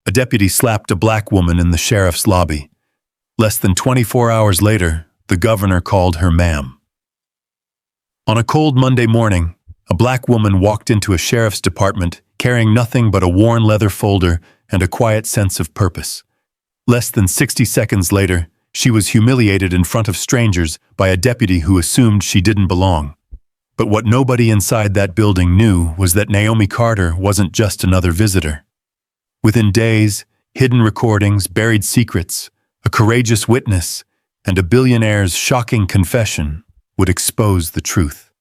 A deputy slapped a black woman in the sheriff's lobby. Less than 24 hours later, the governor called her ma'am. On a cold Monday morning, a black woman walked into a sheriff's department carrying nothing but a worn leather folder and a quiet sense of purpose. Less than 60 seconds later, she was humiliated in front of strangers by a deputy who assumed she didn't belong. But what nobody inside that building knew was that Naomi Carter wasn't just another visitor. Within days, hidden recordings, buried secrets, a courageous witness, and a billionaire's shocking confession would expose the truth.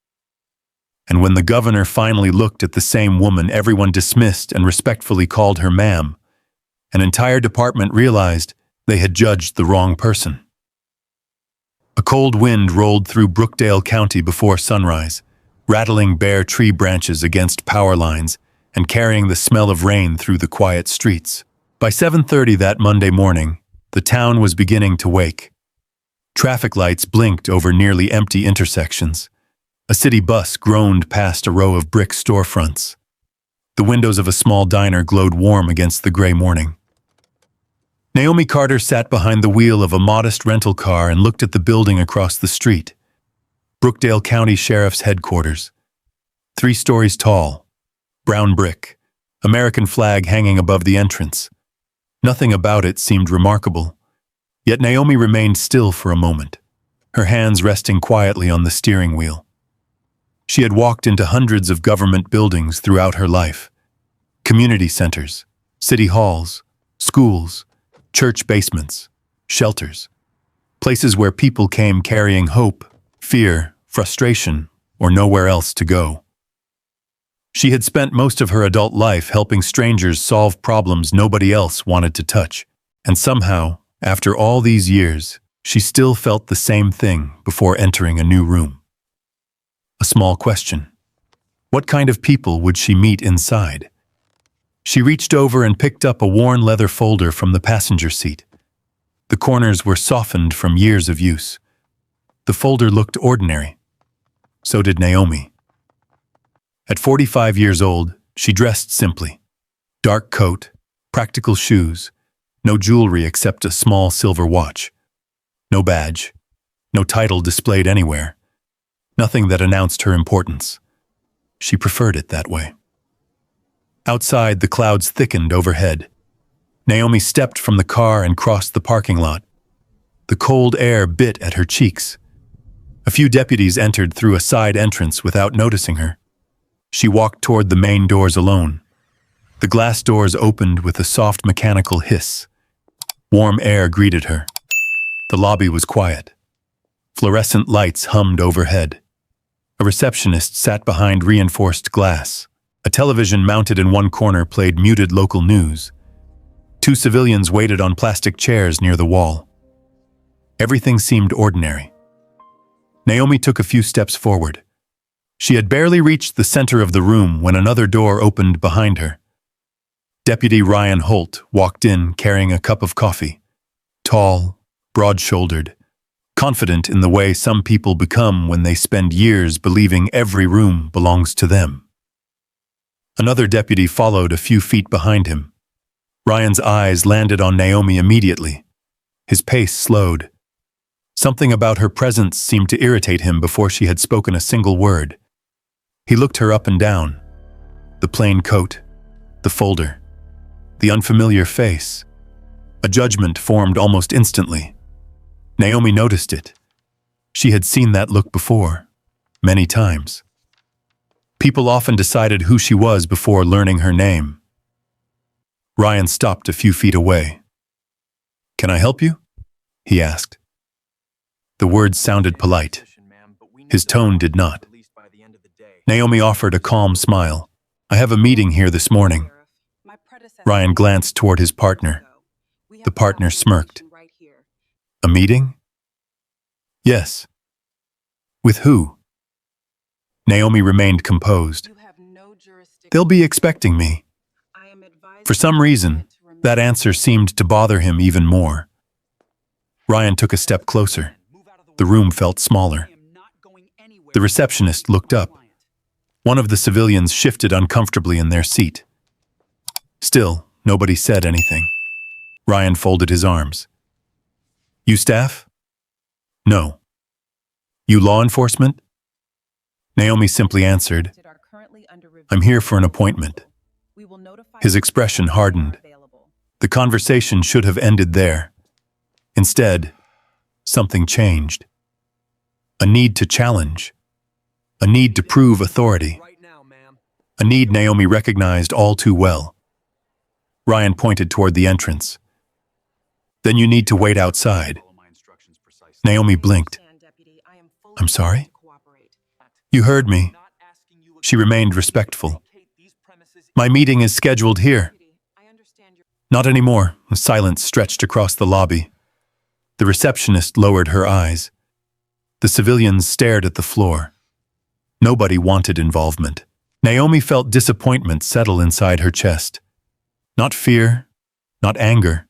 And when the governor finally looked at the same woman everyone dismissed and respectfully called her ma'am, an entire department realized they had judged the wrong person. A cold wind rolled through Brookdale County before sunrise, rattling bare tree branches against power lines and carrying the smell of rain through the quiet streets. By 7:30 that Monday morning, the town was beginning to wake. Traffic lights blinked over nearly empty intersections. A city bus groaned past a row of brick storefronts. The windows of a small diner glowed warm against the gray morning. Naomi Carter sat behind the wheel of a modest rental car and looked at the building across the street. Brookdale County Sheriff's Headquarters. 3 stories tall, brown brick, American flag hanging above the entrance. Nothing about it seemed remarkable, yet Naomi remained still for a moment, her hands resting quietly on the steering wheel. She had walked into hundreds of government buildings throughout her life. Community centers, city halls, schools, church basements, shelters. Places where people came carrying hope, fear, frustration, or nowhere else to go. She had spent most of her adult life helping strangers solve problems nobody else wanted to touch. And somehow, after all these years, she still felt the same thing before entering a new room. A small question. What kind of people would she meet inside? She reached over and picked up a worn leather folder from the passenger seat. The corners were softened from years of use. The folder looked ordinary. So did Naomi. At 45 years old, she dressed simply. Dark coat, practical shoes, no jewelry except a small silver watch. No badge, no title displayed anywhere. Nothing that announced her importance. She preferred it that way. Outside, the clouds thickened overhead. Naomi stepped from the car and crossed the parking lot. The cold air bit at her cheeks. A few deputies entered through a side entrance without noticing her. She walked toward the main doors alone. The glass doors opened with a soft mechanical hiss. Warm air greeted her. The lobby was quiet. Fluorescent lights hummed overhead. A receptionist sat behind reinforced glass. A television mounted in one corner played muted local news. 2 civilians waited on plastic chairs near the wall. Everything seemed ordinary. Naomi took a few steps forward. She had barely reached the center of the room when another door opened behind her. Deputy Ryan Holt walked in carrying a cup of coffee. Tall, broad-shouldered, confident in the way some people become when they spend years believing every room belongs to them. Another deputy followed a few feet behind him. Ryan's eyes landed on Naomi immediately. His pace slowed. Something about her presence seemed to irritate him before she had spoken a single word. He looked her up and down. The plain coat, the folder, the unfamiliar face. A judgment formed almost instantly. Naomi noticed it. She had seen that look before, many times. People often decided who she was before learning her name. Ryan stopped a few feet away. "Can I help you?" he asked. The words sounded polite. His tone did not. Naomi offered a calm smile. "I have a meeting here this morning." Ryan glanced toward his partner. The partner smirked. "A meeting?" "Yes." "With who?" Naomi remained composed. "They'll be expecting me." For some reason, that answer seemed to bother him even more. Ryan took a step closer. The room felt smaller. The receptionist looked up. One of the civilians shifted uncomfortably in their seat. Still, Nobody said anything. Ryan folded his arms. You staff? No. You law enforcement? Naomi simply answered, I'm here for an appointment. His expression hardened. The conversation should have ended there. Instead, something changed. A need to challenge. A need to prove authority. A need Naomi recognized all too well. Ryan pointed toward the entrance. Then you need to wait outside. Naomi blinked. I'm sorry? You heard me. She remained respectful. My meeting is scheduled here. Not anymore. A silence stretched across the lobby. The receptionist lowered her eyes. The civilians stared at the floor. Nobody wanted involvement. Naomi felt disappointment settle inside her chest. Not fear, not anger.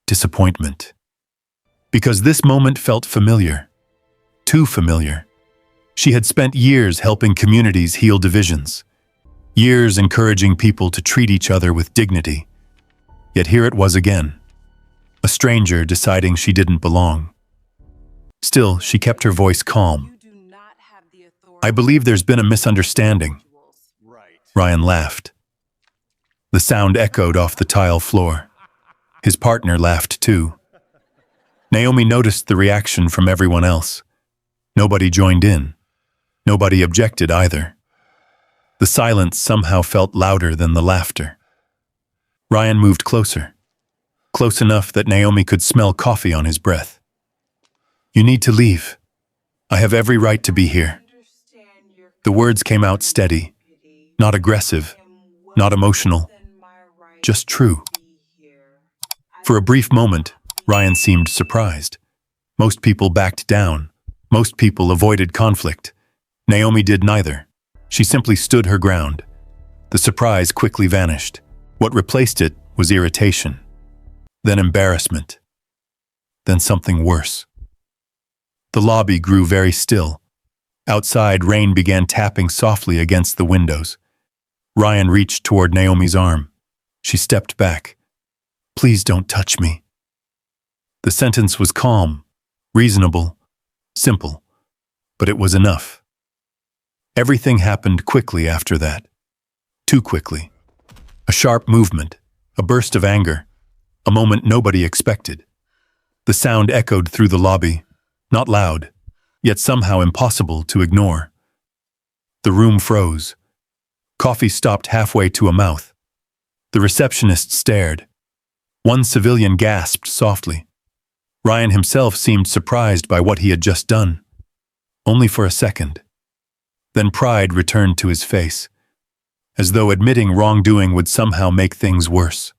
Disappointment. Because this moment felt familiar. Too familiar. She had spent years helping communities heal divisions. Years encouraging people to treat each other with dignity. Yet here it was again. A stranger deciding she didn't belong. Still, she kept her voice calm. I believe there's been a misunderstanding. Ryan laughed. The sound echoed off the tile floor. His partner laughed too. Naomi noticed the reaction from everyone else. Nobody joined in. Nobody objected either. The silence somehow felt louder than the laughter. Ryan moved closer. Close enough that Naomi could smell coffee on his breath. You need to leave. I have every right to be here. The words came out steady, not aggressive, not emotional, just true. For a brief moment, Ryan seemed surprised. Most people backed down. Most people avoided conflict. Naomi did neither. She simply stood her ground. The surprise quickly vanished. What replaced it was irritation. Then embarrassment. Then something worse. The lobby grew very still. Outside, rain began tapping softly against the windows. Ryan reached toward Naomi's arm. She stepped back. Please don't touch me. The sentence was calm, reasonable, simple, but it was enough. Everything happened quickly after that. Too quickly. A sharp movement, a burst of anger, a moment nobody expected. The sound echoed through the lobby, not loud, yet somehow impossible to ignore. The room froze. Coffee stopped halfway to a mouth. The receptionist stared. One civilian gasped softly. Ryan himself seemed surprised by what he had just done. Only for a second. Then pride returned to his face, as though admitting wrongdoing would somehow make things worse.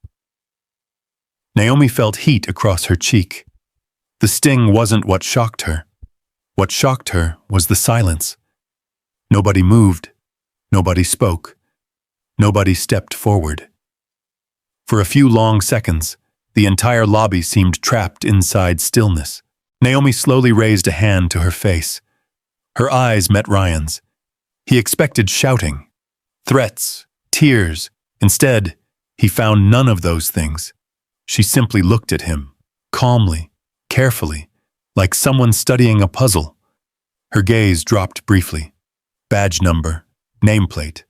Naomi felt heat across her cheek. The sting wasn't what shocked her. What shocked her was the silence. Nobody moved. Nobody spoke. Nobody stepped forward. For a few long seconds, the entire lobby seemed trapped inside stillness. Naomi slowly raised a hand to her face. Her eyes met Ryan's. He expected shouting, threats, tears. Instead, he found none of those things. She simply looked at him, calmly, carefully, like someone studying a puzzle. Her gaze dropped briefly. Badge number, nameplate,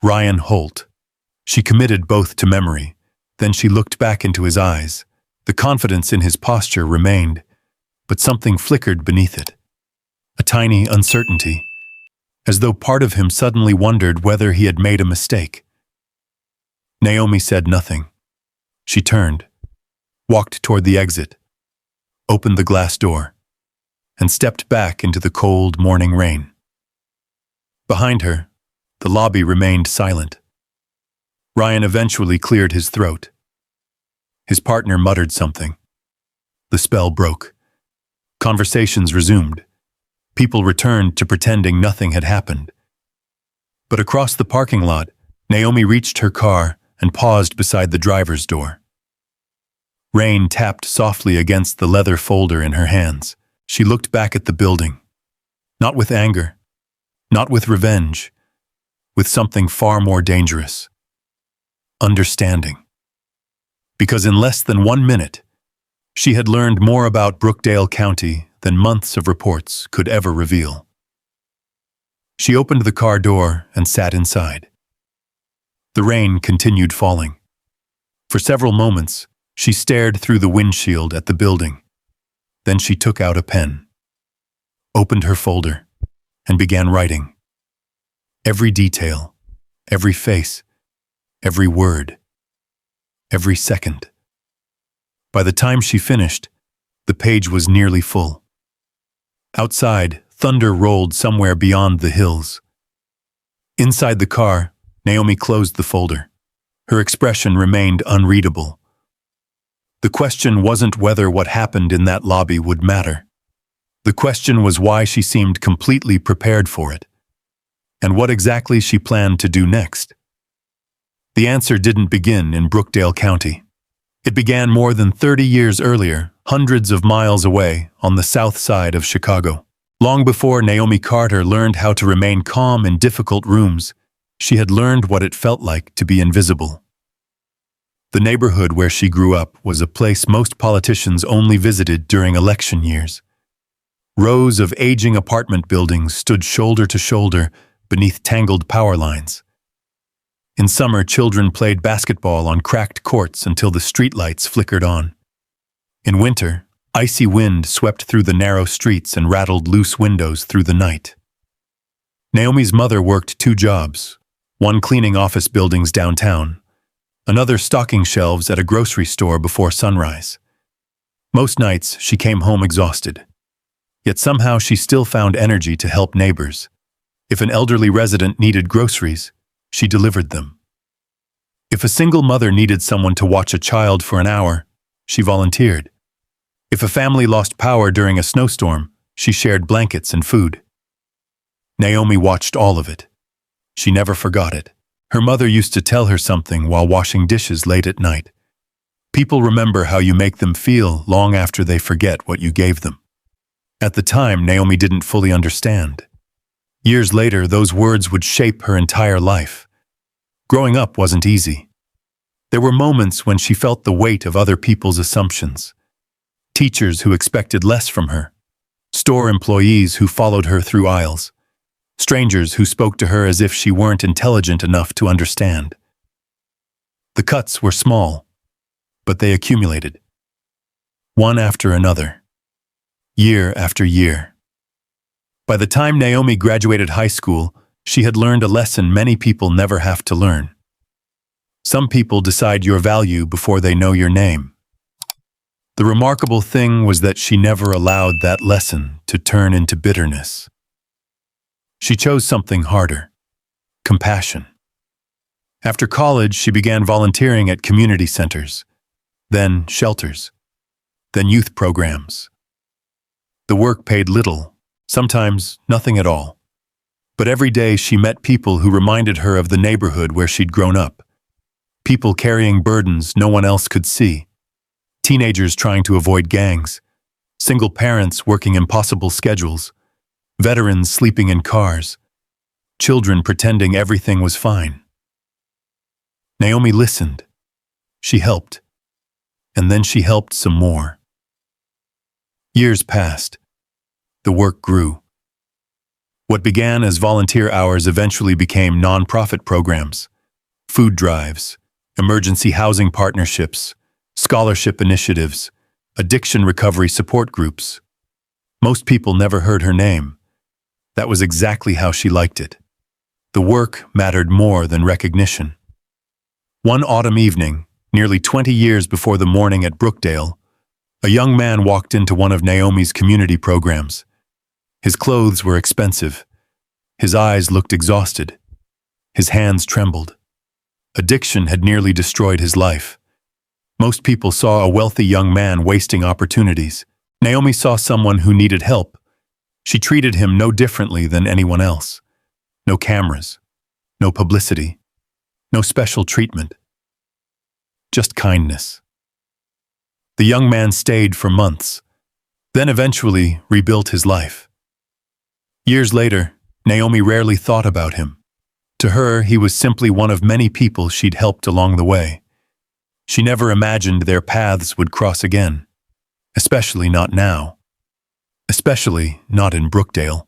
Ryan Holt. She committed both to memory. Then she looked back into his eyes. The confidence in his posture remained, but something flickered beneath it. A tiny uncertainty, as though part of him suddenly wondered whether he had made a mistake. Naomi said nothing. She turned, walked toward the exit, opened the glass door, and stepped back into the cold morning rain. Behind her, the lobby remained silent. Ryan eventually cleared his throat. His partner muttered something. The spell broke. Conversations resumed. People returned to pretending nothing had happened. But across the parking lot, Naomi reached her car and paused beside the driver's door. Rain tapped softly against the leather folder in her hands. She looked back at the building. Not with anger, not with revenge, with something far more dangerous. Understanding. because in less than 1 minute, she had learned more about Brookdale County than months of reports could ever reveal. She opened the car door and sat inside. The rain continued falling. For several moments, she stared through the windshield at the building. Then she took out a pen, opened her folder, and began writing. Every detail, every face, every word, every second. By the time she finished, the page was nearly full. Outside, thunder rolled somewhere beyond the hills. Inside the car, Naomi closed the folder. Her expression remained unreadable. The question wasn't whether what happened in that lobby would matter. The question was why she seemed completely prepared for it, and what exactly she planned to do next. The answer didn't begin in Brookdale County. It began more than 30 years earlier, hundreds of miles away, on the south side of Chicago. Long before Naomi Carter learned how to remain calm in difficult rooms, she had learned what it felt like to be invisible. The neighborhood where she grew up was a place most politicians only visited during election years. Rows of aging apartment buildings stood shoulder to shoulder beneath tangled power lines. In summer, children played basketball on cracked courts until the streetlights flickered on. In winter, icy wind swept through the narrow streets and rattled loose windows through the night. Naomi's mother worked 2 jobs, one cleaning office buildings downtown, another stocking shelves at a grocery store before sunrise. Most nights, she came home exhausted. Yet somehow she still found energy to help neighbors. If an elderly resident needed groceries, she delivered them. If a single mother needed someone to watch a child for an hour, she volunteered. If a family lost power during a snowstorm, she shared blankets and food. Naomi watched all of it. She never forgot it. Her mother used to tell her something while washing dishes late at night. People remember how you make them feel long after they forget what you gave them. At the time, Naomi didn't fully understand. Years later, those words would shape her entire life. Growing up wasn't easy. There were moments when she felt the weight of other people's assumptions. Teachers who expected less from her. Store employees who followed her through aisles. Strangers who spoke to her as if she weren't intelligent enough to understand. The cuts were small, but they accumulated. One after another. Year after year. By the time Naomi graduated high school, she had learned a lesson many people never have to learn. Some people decide your value before they know your name. The remarkable thing was that she never allowed that lesson to turn into bitterness. She chose something harder: compassion. After college, she began volunteering at community centers, then shelters, then youth programs. The work paid little, sometimes nothing at all. But every day she met people who reminded her of the neighborhood where she'd grown up. People carrying burdens no one else could see. Teenagers trying to avoid gangs. Single parents working impossible schedules. Veterans sleeping in cars. Children pretending everything was fine. Naomi listened. She helped. And then she helped some more. Years passed. The work grew. What began as volunteer hours eventually became nonprofit programs, food drives, emergency housing partnerships, scholarship initiatives, addiction recovery support groups. Most people never heard her name. That was exactly how she liked it. The work mattered more than recognition. One autumn evening, nearly 20 years before the morning at Brookdale, a young man walked into one of Naomi's community programs. His clothes were expensive. His eyes looked exhausted. His hands trembled. Addiction had nearly destroyed his life. Most people saw a wealthy young man wasting opportunities. Naomi saw someone who needed help. She treated him no differently than anyone else. No cameras, no publicity, no special treatment. Just kindness. The young man stayed for months, then eventually rebuilt his life. Years later, Naomi rarely thought about him. To her, he was simply one of many people she'd helped along the way. She never imagined their paths would cross again, especially not now, especially not in Brookdale.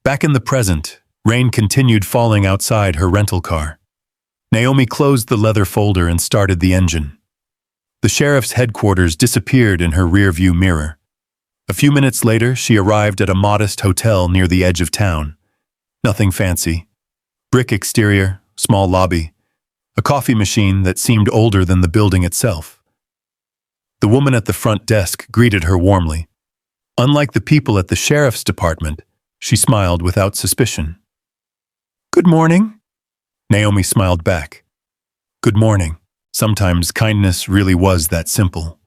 Back in the present, rain continued falling outside her rental car. Naomi closed the leather folder and started the engine. The sheriff's headquarters disappeared in her rearview mirror. A few minutes later, she arrived at a modest hotel near the edge of town. Nothing fancy. Brick exterior, small lobby, a coffee machine that seemed older than the building itself. The woman at the front desk greeted her warmly. Unlike the people at the sheriff's department, she smiled without suspicion. "Good morning." Naomi smiled back. Good morning. Sometimes kindness really was that simple.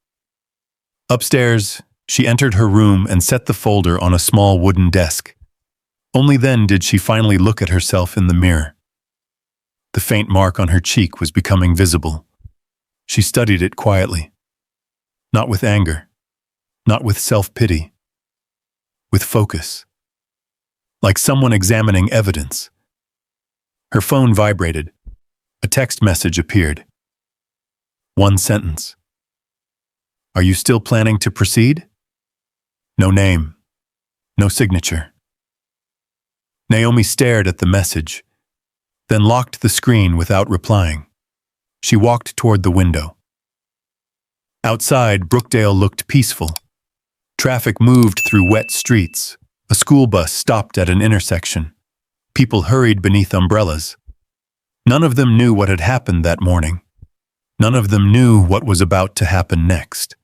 Upstairs, she entered her room and set the folder on a small wooden desk. Only then did she finally look at herself in the mirror. The faint mark on her cheek was becoming visible. She studied it quietly. Not with anger, not with self-pity, with focus. Like someone examining evidence. Her phone vibrated. A text message appeared. One sentence. "Are you still planning to proceed?" No name. No signature. Naomi stared at the message, then locked the screen without replying. She walked toward the window. Outside, Brookdale looked peaceful. Traffic moved through wet streets. A school bus stopped at an intersection. People hurried beneath umbrellas. None of them knew what had happened that morning. None of them knew what was about to happen next.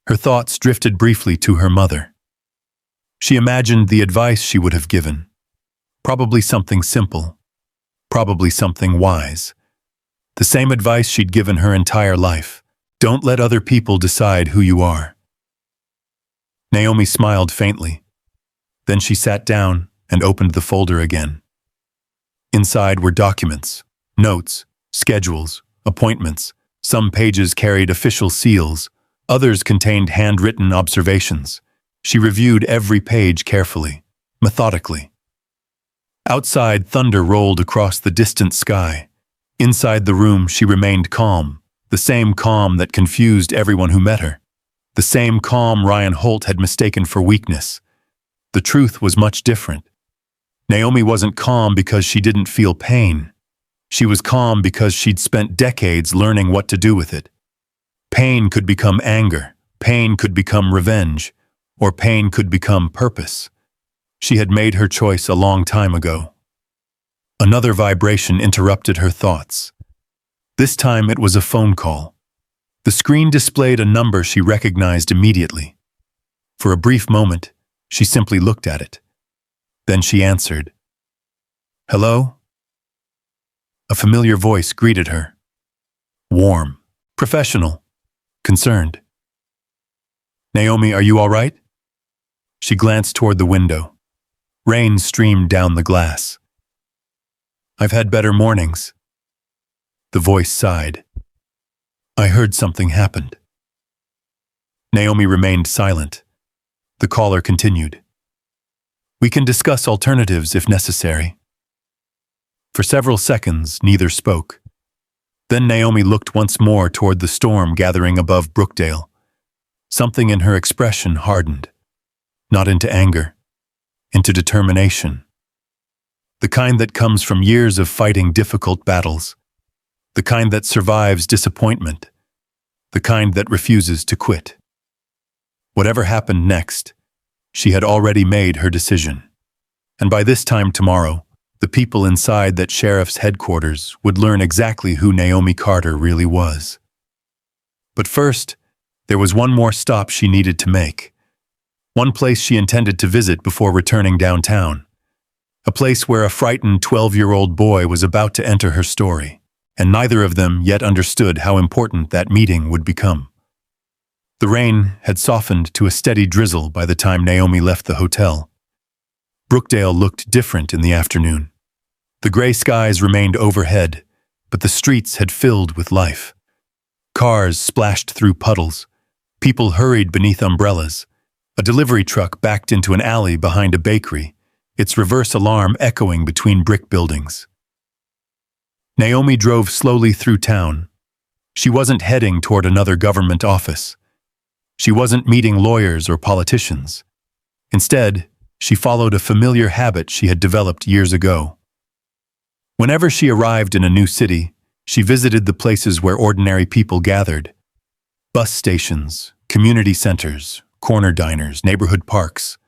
Her thoughts drifted briefly to her mother. She imagined the advice she would have given. Probably something simple. Probably something wise. The same advice she'd given her entire life. Don't let other people decide who you are. Naomi smiled faintly. Then she sat down and opened the folder again. Inside were documents, notes, schedules, appointments. Some pages carried official seals. Others contained handwritten observations. She reviewed every page carefully, methodically. Outside, thunder rolled across the distant sky. Inside the room, she remained calm, the same calm that confused everyone who met her. The same calm Ryan Holt had mistaken for weakness. The truth was much different. Naomi wasn't calm because she didn't feel pain. She was calm because she'd spent decades learning what to do with it. Pain could become anger, pain could become revenge, or pain could become purpose. She had made her choice a long time ago. Another vibration interrupted her thoughts. This time it was a phone call. The screen displayed a number she recognized immediately. For a brief moment, she simply looked at it. Then she answered. "Hello?" A familiar voice greeted her. Warm, professional, concerned. "Naomi, are you all right?" She glanced toward the window. Rain streamed down the glass. "I've had better mornings." The voice sighed. "I heard something happened." Naomi remained silent. The caller continued. "We can discuss alternatives if necessary." For several seconds, neither spoke. Then Naomi looked once more toward the storm gathering above Brookdale. Something in her expression hardened. Not into anger, into determination. The kind that comes from years of fighting difficult battles. The kind that survives disappointment. The kind that refuses to quit. Whatever happened next, she had already made her decision. And by this time tomorrow, the people inside that sheriff's headquarters would learn exactly who Naomi Carter really was. But first, there was one more stop she needed to make. One place she intended to visit before returning downtown. A place where a frightened 12-year-old boy was about to enter her story, and neither of them yet understood how important that meeting would become. The rain had softened to a steady drizzle by the time Naomi left the hotel. Brookdale looked different in the afternoon. The gray skies remained overhead, but the streets had filled with life. Cars splashed through puddles. People hurried beneath umbrellas. A delivery truck backed into an alley behind a bakery, its reverse alarm echoing between brick buildings. Naomi drove slowly through town. She wasn't heading toward another government office. She wasn't meeting lawyers or politicians. Instead, she followed a familiar habit she had developed years ago. Whenever she arrived in a new city, she visited the places where ordinary people gathered. Bus stations, community centers, corner diners, neighborhood parks.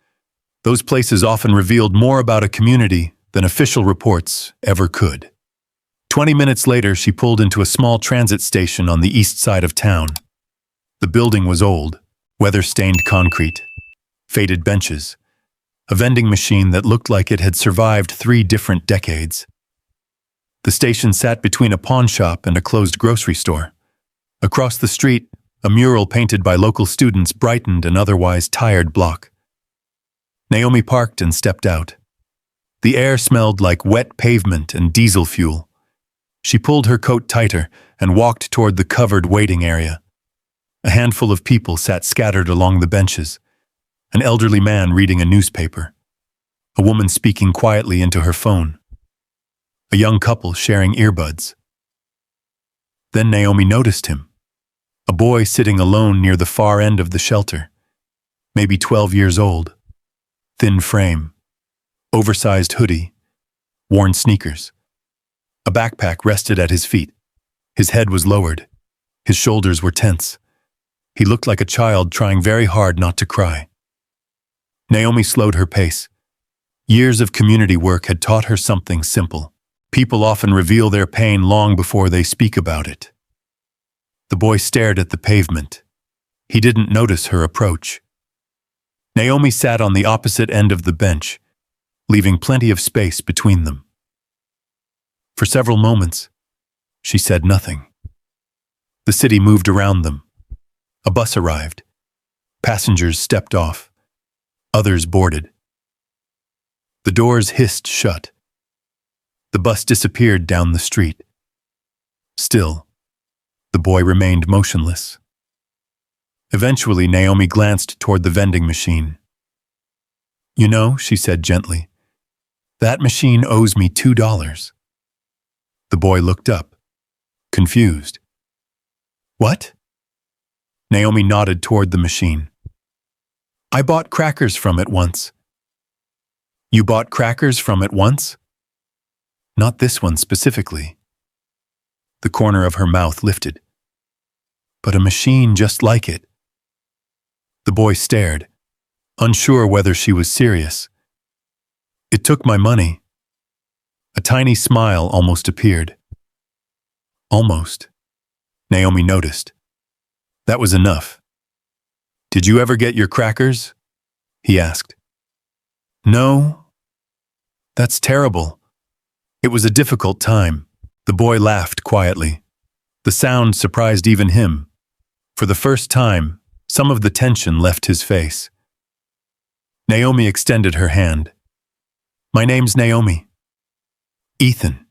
Those places often revealed more about a community than official reports ever could. 20 minutes later, she pulled into a small transit station on the east side of town. The building was old, weather-stained concrete, faded benches, a vending machine that looked like it had survived 3 different decades. The station sat between a pawn shop and a closed grocery store. Across the street, a mural painted by local students brightened an otherwise tired block. Naomi parked and stepped out. The air smelled like wet pavement and diesel fuel. She pulled her coat tighter and walked toward the covered waiting area. A handful of people sat scattered along the benches. An elderly man reading a newspaper. A woman speaking quietly into her phone. A young couple sharing earbuds. Then Naomi noticed him. A boy sitting alone near the far end of the shelter. Maybe 12 years old. Thin frame. Oversized hoodie. Worn sneakers. A backpack rested at his feet. His head was lowered. His shoulders were tense. He looked like a child trying very hard not to cry. Naomi slowed her pace. Years of community work had taught her something simple. People often reveal their pain long before they speak about it. The boy stared at the pavement. He didn't notice her approach. Naomi sat on the opposite end of the bench, leaving plenty of space between them. For several moments, she said nothing. The city moved around them. A bus arrived. Passengers stepped off. Others boarded. The doors hissed shut. The bus disappeared down the street. Still, the boy remained motionless. Eventually, Naomi glanced toward the vending machine. "You know," she said gently, "that machine owes me $2. The boy looked up, confused. "What?" Naomi nodded toward the machine. "I bought crackers from it once." "You bought crackers from it once?" "Not this one specifically." The corner of her mouth lifted. "But a machine just like it." The boy stared, unsure whether she was serious. "It took my money." A tiny smile almost appeared. Almost. Naomi noticed. That was enough. "Did you ever get your crackers?" he asked. "No." "That's terrible." It was a difficult time. The boy laughed quietly. The sound surprised even him. For the first time, some of the tension left his face. Naomi extended her hand. "My name's Naomi." "Ethan.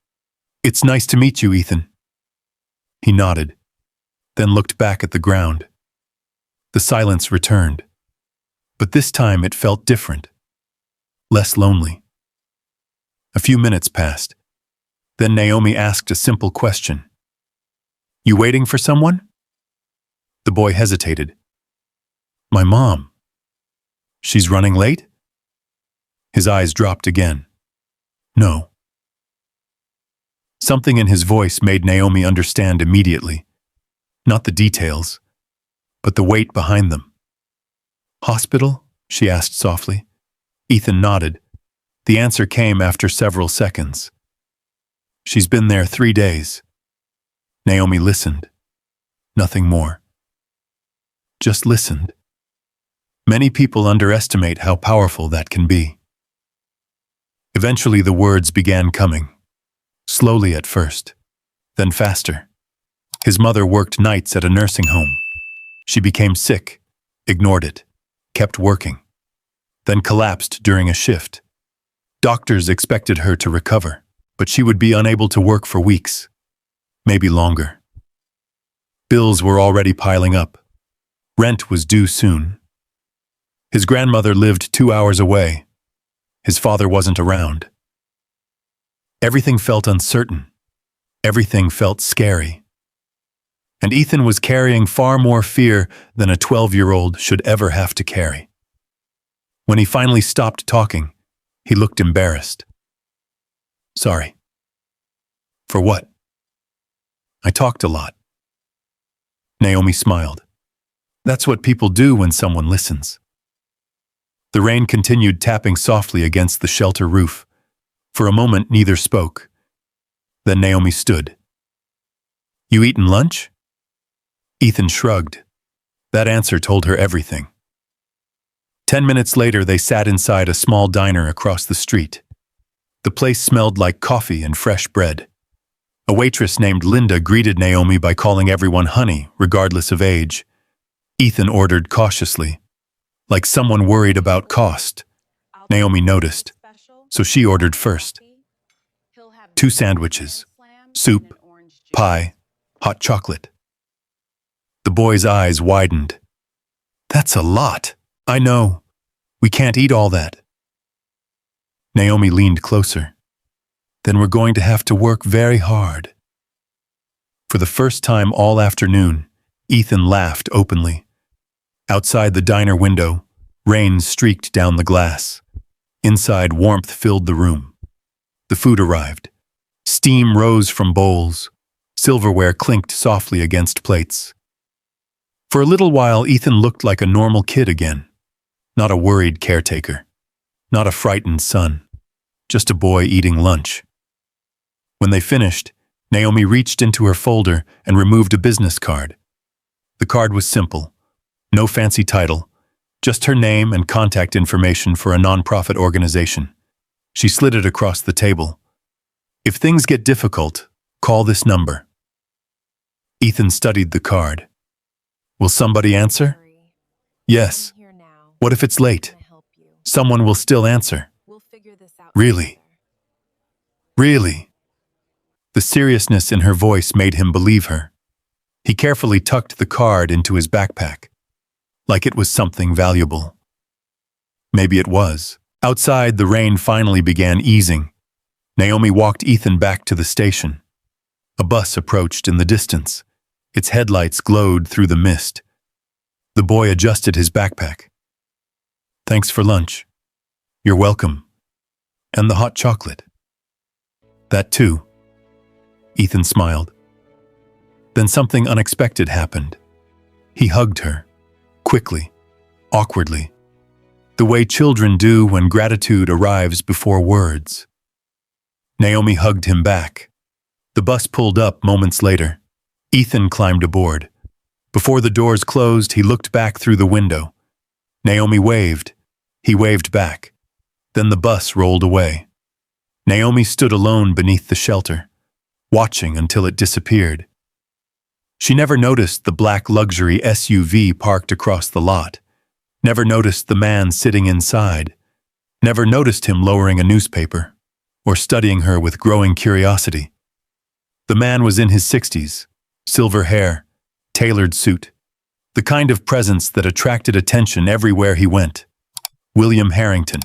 It's nice to meet you, Ethan." He nodded, then looked back at the ground. The silence returned. But this time it felt different. Less lonely. A few minutes passed. Then Naomi asked a simple question. "You waiting for someone?" The boy hesitated. "My mom." "She's running late?" His eyes dropped again. "No." Something in his voice made Naomi understand immediately. Not the details, but the weight behind them. "Hospital?" she asked softly. Ethan nodded. The answer came after several seconds. "She's been there 3 days." Naomi listened. Nothing more. Just listened. Many people underestimate how powerful that can be. Eventually the words began coming. Slowly at first, then faster. His mother worked nights at a nursing home. She became sick, ignored it, kept working, then collapsed during a shift. Doctors expected her to recover, but she would be unable to work for weeks, maybe longer. Bills were already piling up. Rent was due soon. His grandmother lived 2 hours away. His father wasn't around. Everything felt uncertain. Everything felt scary. And Ethan was carrying far more fear than a 12-year-old should ever have to carry. When he finally stopped talking, he looked embarrassed. Sorry. For what? I talked a lot. Naomi smiled. That's what people do when someone listens. The rain continued tapping softly against the shelter roof. For a moment, neither spoke. Then Naomi stood. You eaten lunch? Ethan shrugged. That answer told her everything. 10 minutes later, they sat inside a small diner across the street. The place smelled like coffee and fresh bread. A waitress named Linda greeted Naomi by calling everyone honey, regardless of age. Ethan ordered cautiously, like someone worried about cost. Naomi noticed, so she ordered first. 2 sandwiches, soup, pie, hot chocolate. The boy's eyes widened. That's a lot. I know. We can't eat all that. Naomi leaned closer. Then we're going to have to work very hard. For the first time all afternoon, Ethan laughed openly. Outside the diner window, rain streaked down the glass. Inside, warmth filled the room. The food arrived. Steam rose from bowls. Silverware clinked softly against plates. For a little while, Ethan looked like a normal kid again. Not a worried caretaker. Not a frightened son. Just a boy eating lunch. When they finished, Naomi reached into her folder and removed a business card. The card was simple. No fancy title. Just her name and contact information for a nonprofit organization. She slid it across the table. If things get difficult, call this number. Ethan studied the card. Will somebody answer? Yes. What if it's late? Someone will still answer. Really? Really? The seriousness in her voice made him believe her. He carefully tucked the card into his backpack, like it was something valuable. Maybe it was. Outside, the rain finally began easing. Naomi walked Ethan back to the station. A bus approached in the distance. Its headlights glowed through the mist. The boy adjusted his backpack. Thanks for lunch. You're welcome. And the hot chocolate. That too. Ethan smiled. Then something unexpected happened. He hugged her, quickly, awkwardly, the way children do when gratitude arrives before words. Naomi hugged him back. The bus pulled up moments later. Ethan climbed aboard. Before the doors closed, he looked back through the window. Naomi waved. He waved back. Then the bus rolled away. Naomi stood alone beneath the shelter, watching until it disappeared. She never noticed the black luxury SUV parked across the lot, never noticed the man sitting inside, never noticed him lowering a newspaper, or studying her with growing curiosity. The man was in his 60s, silver hair, tailored suit, the kind of presence that attracted attention everywhere he went. William Harrington,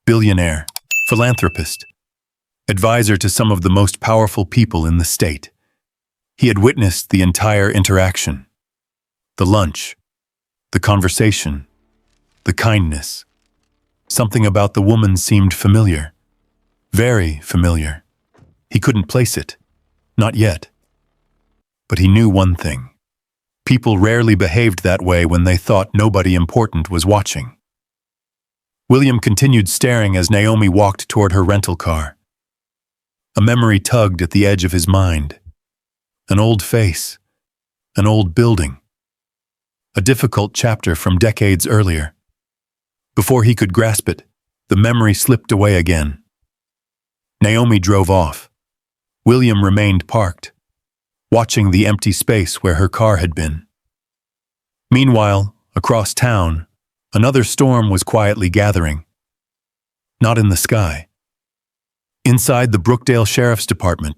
billionaire, philanthropist, advisor to some of the most powerful people in the state. He had witnessed the entire interaction. The lunch, the conversation, the kindness. Something about the woman seemed familiar. Very familiar. He couldn't place it. Not yet. But he knew one thing. People rarely behaved that way when they thought nobody important was watching. William continued staring as Naomi walked toward her rental car. A memory tugged at the edge of his mind. An old face. An old building. A difficult chapter from decades earlier. Before he could grasp it, the memory slipped away again. Naomi drove off. William remained parked, watching the empty space where her car had been. Meanwhile, across town, another storm was quietly gathering. Not in the sky. Inside the Brookdale Sheriff's Department,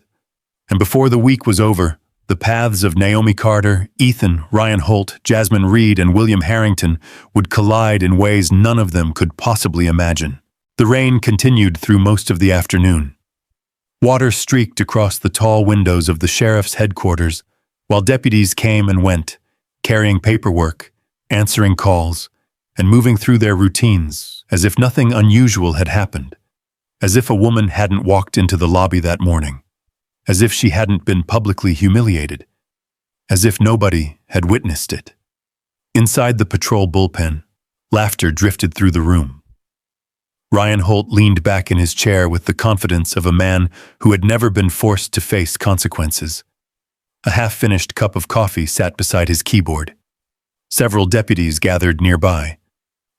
and before the week was over, the paths of Naomi Carter, Ethan, Ryan Holt, Jasmine Reed, and William Harrington would collide in ways none of them could possibly imagine. The rain continued through most of the afternoon. Water streaked across the tall windows of the sheriff's headquarters, while deputies came and went, carrying paperwork, answering calls, and moving through their routines as if nothing unusual had happened, as if a woman hadn't walked into the lobby that morning, as if she hadn't been publicly humiliated, as if nobody had witnessed it. Inside the patrol bullpen, laughter drifted through the room. Ryan Holt leaned back in his chair with the confidence of a man who had never been forced to face consequences. A half-finished cup of coffee sat beside his keyboard. Several deputies gathered nearby.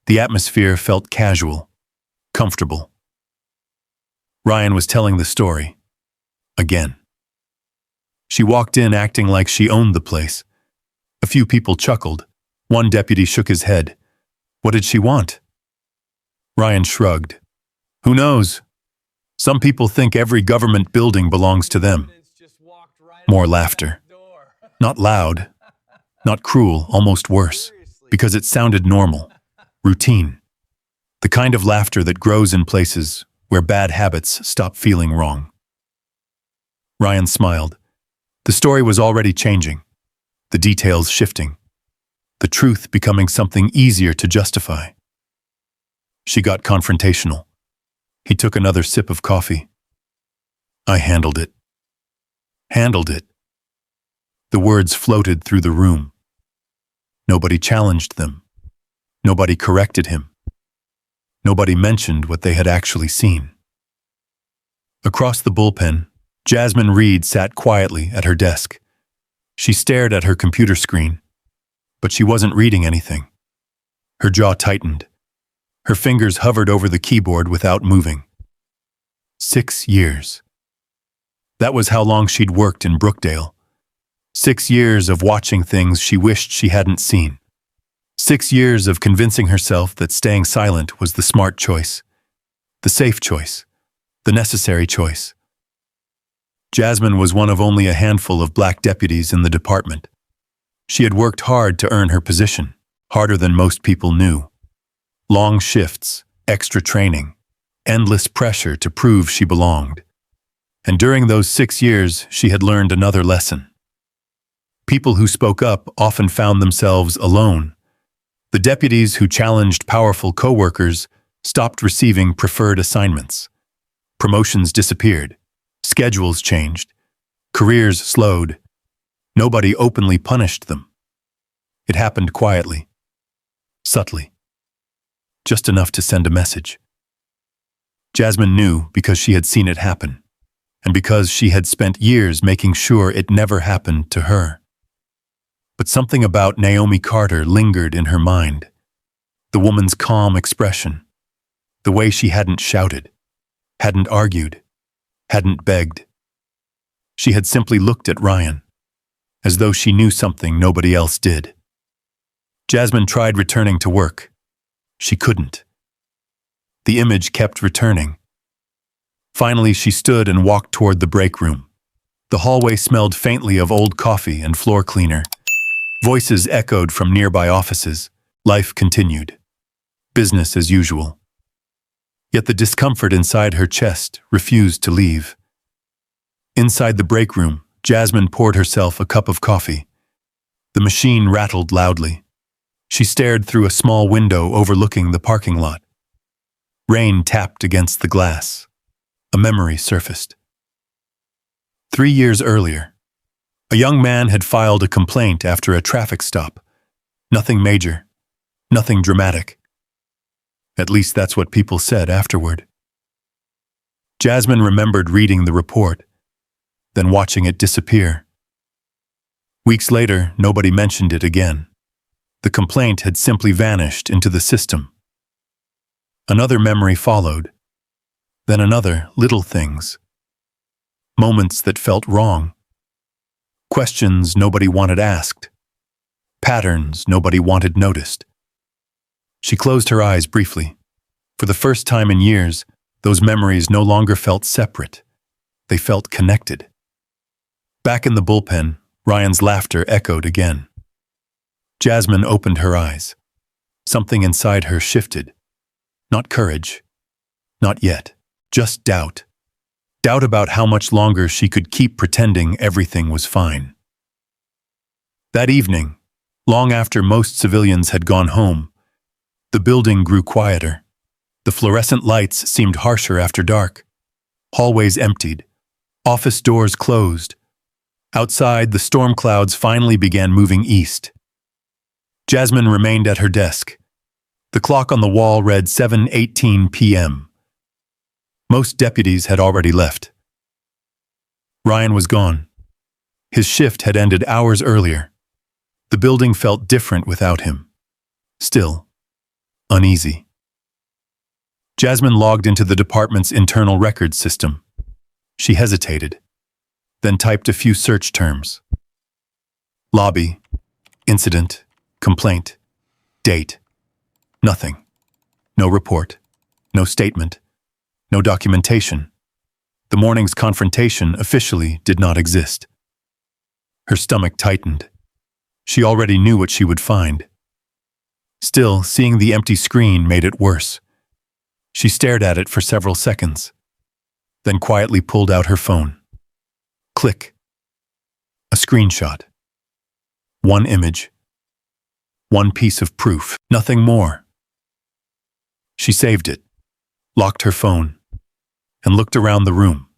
The atmosphere felt casual, comfortable. Ryan was telling the story. Again. She walked in acting like she owned the place. A few people chuckled. One deputy shook his head. What did she want? Ryan shrugged. Who knows? Some people think every government building belongs to them. More laughter. Not loud, not cruel, almost worse, because it sounded normal, routine. The kind of laughter that grows in places where bad habits stop feeling wrong. Ryan smiled. The story was already changing, the details shifting, the truth becoming something easier to justify. She got confrontational. He took another sip of coffee. I handled it. Handled it. The words floated through the room. Nobody challenged them. Nobody corrected him. Nobody mentioned what they had actually seen. Across the bullpen, Jasmine Reed sat quietly at her desk. She stared at her computer screen, but she wasn't reading anything. Her jaw tightened. Her fingers hovered over the keyboard without moving. 6 years. That was how long she'd worked in Brookdale. 6 years of watching things she wished she hadn't seen. 6 years of convincing herself that staying silent was the smart choice, the safe choice, the necessary choice. Jasmine was one of only a handful of black deputies in the department. She had worked hard to earn her position, harder than most people knew. Long shifts, extra training, endless pressure to prove she belonged. And during those 6 years, she had learned another lesson. People who spoke up often found themselves alone. The deputies who challenged powerful coworkers stopped receiving preferred assignments. Promotions disappeared. Schedules changed. Careers slowed. Nobody openly punished them. It happened quietly, subtly, just enough to send a message. Jasmine knew because she had seen it happen, and because she had spent years making sure it never happened to her. But something about Naomi Carter lingered in her mind. The woman's calm expression, the way she hadn't shouted, hadn't argued, hadn't begged. She had simply looked at Ryan, as though she knew something nobody else did. Jasmine tried returning to work. She couldn't. The image kept returning. Finally, she stood and walked toward the break room. The hallway smelled faintly of old coffee and floor cleaner. Voices echoed from nearby offices. Life continued. Business as usual. Yet the discomfort inside her chest refused to leave. Inside the break room, Jasmine poured herself a cup of coffee. The machine rattled loudly. She stared through a small window overlooking the parking lot. Rain tapped against the glass. A memory surfaced. 3 years earlier, a young man had filed a complaint after a traffic stop. Nothing major, nothing dramatic. At least that's what people said afterward. Jasmine remembered reading the report, then watching it disappear. Weeks later, nobody mentioned it again. The complaint had simply vanished into the system. Another memory followed, then another, little things. Moments that felt wrong. Questions nobody wanted asked. Patterns nobody wanted noticed. She closed her eyes briefly. For the first time in years, those memories no longer felt separate. They felt connected. Back in the bullpen, Ryan's laughter echoed again. Jasmine opened her eyes. Something inside her shifted. Not courage. Not yet. Just doubt. Doubt about how much longer she could keep pretending everything was fine. That evening, long after most civilians had gone home, the building grew quieter. The fluorescent lights seemed harsher after dark. Hallways emptied. Office doors closed. Outside, the storm clouds finally began moving east. Jasmine remained at her desk. The clock on the wall read 7:18 p.m. Most deputies had already left. Ryan was gone. His shift had ended hours earlier. The building felt different without him. Still, uneasy. Jasmine logged into the department's internal records system. She hesitated, then typed a few search terms. Lobby, incident, complaint, date. Nothing. No report. No statement. No documentation. The morning's confrontation officially did not exist. Her stomach tightened. She already knew what she would find. Still, seeing the empty screen made it worse. She stared at it for several seconds, then quietly pulled out her phone. Click. A screenshot. One image. One piece of proof. Nothing more. She saved it, locked her phone, and looked around the room.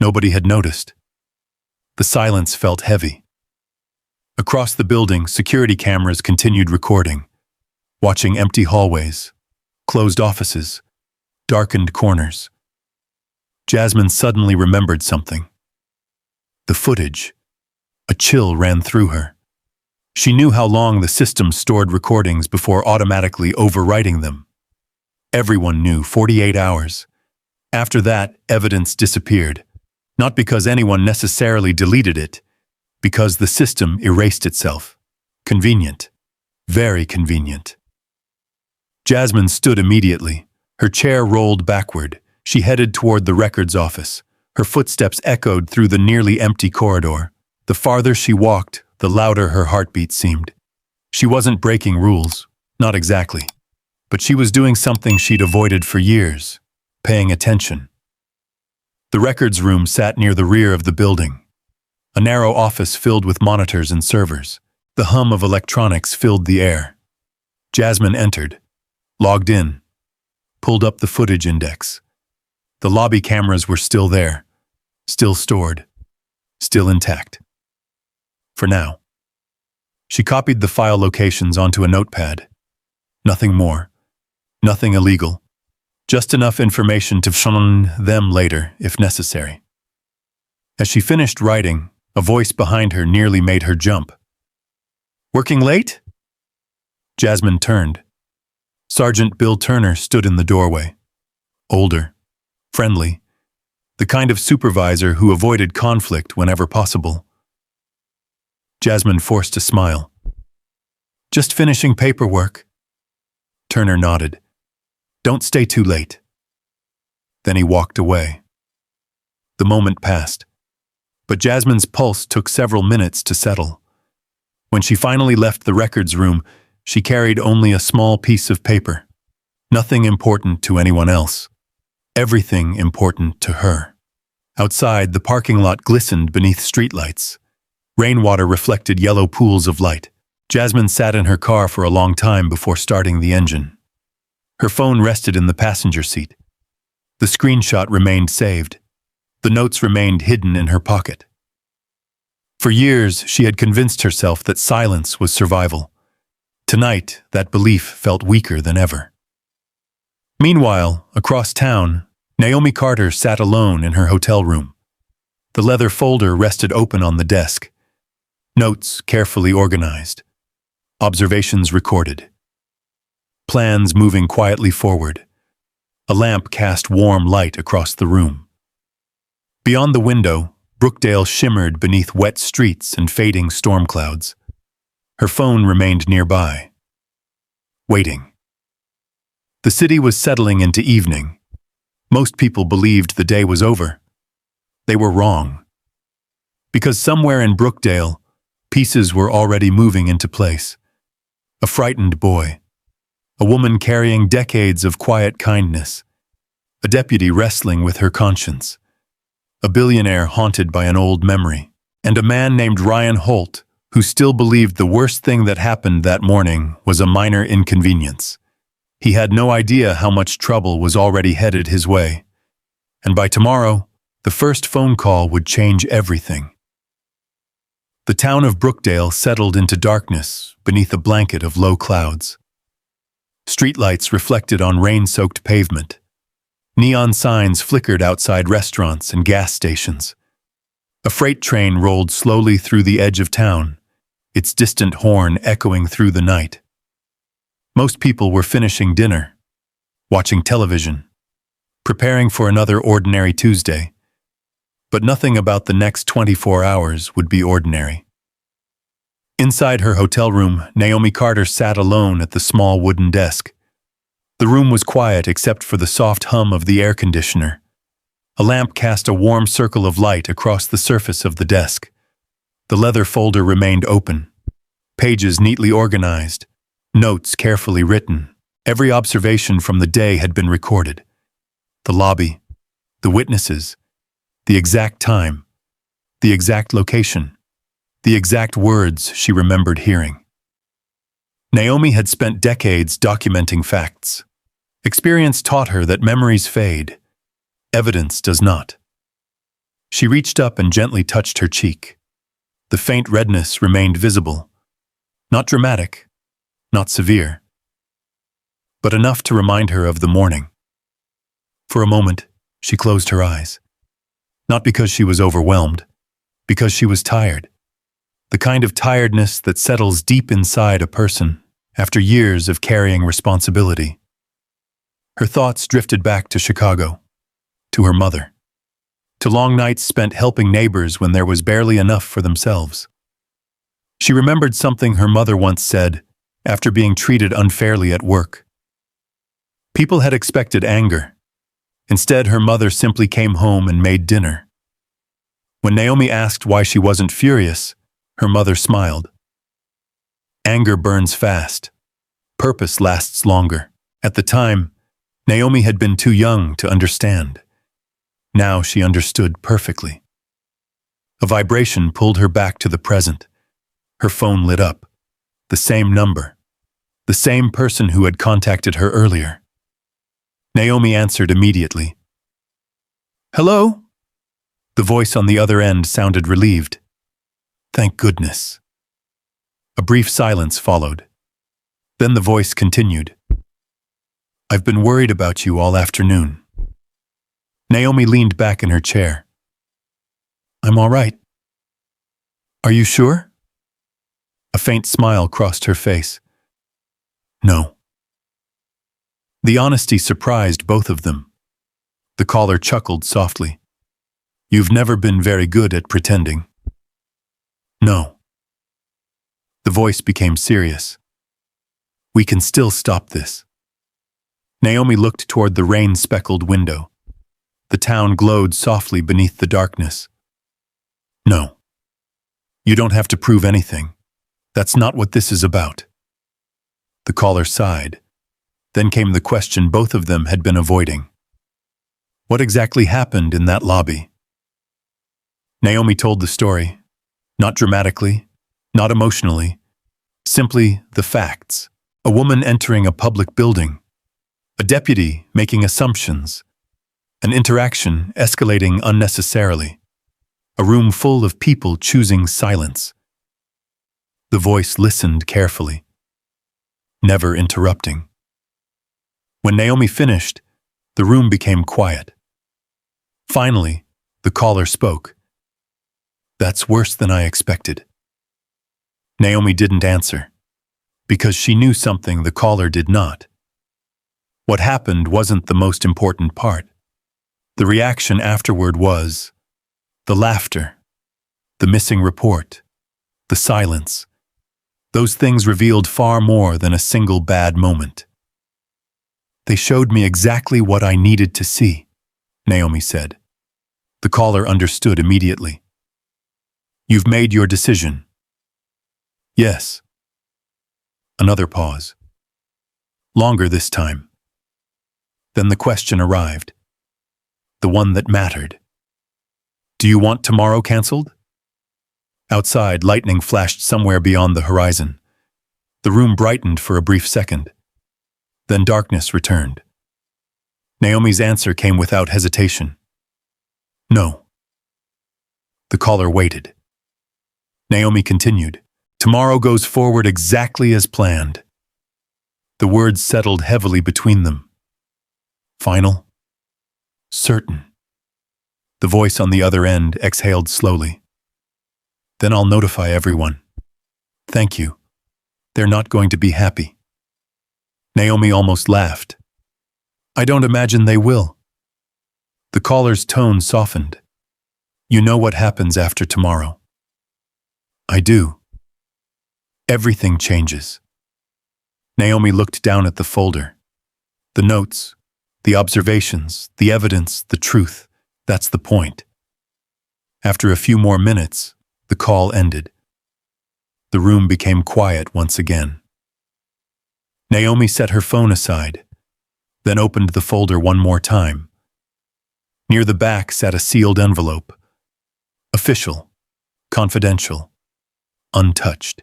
Nobody had noticed. The silence felt heavy. Across the building, security cameras continued recording, watching empty hallways, closed offices, darkened corners. Jasmine suddenly remembered something. The footage. A chill ran through her. She knew how long the system stored recordings before automatically overwriting them. Everyone knew 48 hours. After that, evidence disappeared. Not because anyone necessarily deleted it, because the system erased itself. Convenient. Very convenient. Jasmine stood immediately. Her chair rolled backward. She headed toward the records office. Her footsteps echoed through the nearly empty corridor. The farther she walked, the louder her heartbeat seemed. She wasn't breaking rules. Not exactly. But she was doing something she'd avoided for years. Paying attention. The records room sat near the rear of the building. A narrow office filled with monitors and servers. The hum of electronics filled the air. Jasmine entered, logged in, pulled up the footage index. The lobby cameras were still there, still stored, still intact. For now. She copied the file locations onto a notepad. Nothing more. Nothing illegal. Just enough information to find them later, if necessary. As she finished writing, a voice behind her nearly made her jump. "Working late?" Jasmine turned. Sergeant Bill Turner stood in the doorway. Older, friendly, the kind of supervisor who avoided conflict whenever possible. Jasmine forced a smile. "Just finishing paperwork." Turner nodded. "Don't stay too late." Then he walked away. The moment passed, but Jasmine's pulse took several minutes to settle. When she finally left the records room, she carried only a small piece of paper. Nothing important to anyone else. Everything important to her. Outside, the parking lot glistened beneath streetlights. Rainwater reflected yellow pools of light. Jasmine sat in her car for a long time before starting the engine. Her phone rested in the passenger seat. The screenshot remained saved. The notes remained hidden in her pocket. For years, she had convinced herself that silence was survival. Tonight, that belief felt weaker than ever. Meanwhile, across town, Naomi Carter sat alone in her hotel room. The leather folder rested open on the desk. Notes carefully organized. Observations recorded. Plans moving quietly forward. A lamp cast warm light across the room. Beyond the window, Brookdale shimmered beneath wet streets and fading storm clouds. Her phone remained nearby. Waiting. The city was settling into evening. Most people believed the day was over. They were wrong. Because somewhere in Brookdale, pieces were already moving into place. A frightened boy. A woman carrying decades of quiet kindness. A deputy wrestling with her conscience. A billionaire haunted by an old memory. And a man named Ryan Holt, who still believed the worst thing that happened that morning was a minor inconvenience. He had no idea how much trouble was already headed his way, and by tomorrow, the first phone call would change everything. The town of Brookdale settled into darkness beneath a blanket of low clouds. Streetlights reflected on rain-soaked pavement. Neon signs flickered outside restaurants and gas stations. A freight train rolled slowly through the edge of town, its distant horn echoing through the night. Most people were finishing dinner, watching television, preparing for another ordinary Tuesday. But nothing about the next 24 hours would be ordinary. Inside her hotel room, Naomi Carter sat alone at the small wooden desk. The room was quiet except for the soft hum of the air conditioner. A lamp cast a warm circle of light across the surface of the desk. The leather folder remained open, pages neatly organized, notes carefully written. Every observation from the day had been recorded. The lobby, the witnesses, the exact time, the exact location, the exact words she remembered hearing. Naomi had spent decades documenting facts. Experience taught her that memories fade. Evidence does not. She reached up and gently touched her cheek. The faint redness remained visible. Not dramatic, not severe, but enough to remind her of the morning. For a moment, she closed her eyes. Not because she was overwhelmed, because she was tired. The kind of tiredness that settles deep inside a person after years of carrying responsibility. Her thoughts drifted back to Chicago, to her mother, to long nights spent helping neighbors when there was barely enough for themselves. She remembered something her mother once said after being treated unfairly at work. People had expected anger. Instead, her mother simply came home and made dinner. When Naomi asked why she wasn't furious, her mother smiled. Anger burns fast. Purpose lasts longer. At the time, Naomi had been too young to understand. Now she understood perfectly. A vibration pulled her back to the present. Her phone lit up. The same number. The same person who had contacted her earlier. Naomi answered immediately. "Hello?" The voice on the other end sounded relieved. "Thank goodness." A brief silence followed. Then the voice continued. "I've been worried about you all afternoon." Naomi leaned back in her chair. "I'm all right." "Are you sure?" A faint smile crossed her face. "No." The honesty surprised both of them. The caller chuckled softly. "You've never been very good at pretending." "No." The voice became serious. "We can still stop this." Naomi looked toward the rain-speckled window. The town glowed softly beneath the darkness. "No. You don't have to prove anything. That's not what this is about." The caller sighed. Then came the question both of them had been avoiding. What exactly happened in that lobby? Naomi told the story, not dramatically, not emotionally, simply the facts. A woman entering a public building, a deputy making assumptions, an interaction escalating unnecessarily, a room full of people choosing silence. The voice listened carefully, never interrupting. When Naomi finished, the room became quiet. Finally, the caller spoke. "That's worse than I expected." Naomi didn't answer, because she knew something the caller did not. What happened wasn't the most important part. The reaction afterward was the laughter, the missing report, the silence. Those things revealed far more than a single bad moment. "They showed me exactly what I needed to see," Naomi said. The caller understood immediately. "You've made your decision." "Yes." Another pause. Longer this time. Then the question arrived. The one that mattered. "Do you want tomorrow canceled?" Outside, lightning flashed somewhere beyond the horizon. The room brightened for a brief second. Then darkness returned. Naomi's answer came without hesitation. No. The caller waited. Naomi continued. Tomorrow goes forward exactly as planned. The words settled heavily between them. Final. Certain. The voice on the other end exhaled slowly. Then I'll notify everyone. Thank you. They're not going to be happy. Naomi almost laughed. I don't imagine they will. The caller's tone softened. You know what happens after tomorrow. I do. Everything changes. Naomi looked down at the folder. The notes, the observations, the evidence, the truth. That's the point. After a few more minutes, the call ended. The room became quiet once again. Naomi set her phone aside, then opened the folder one more time. Near the back sat a sealed envelope. Official, confidential, untouched.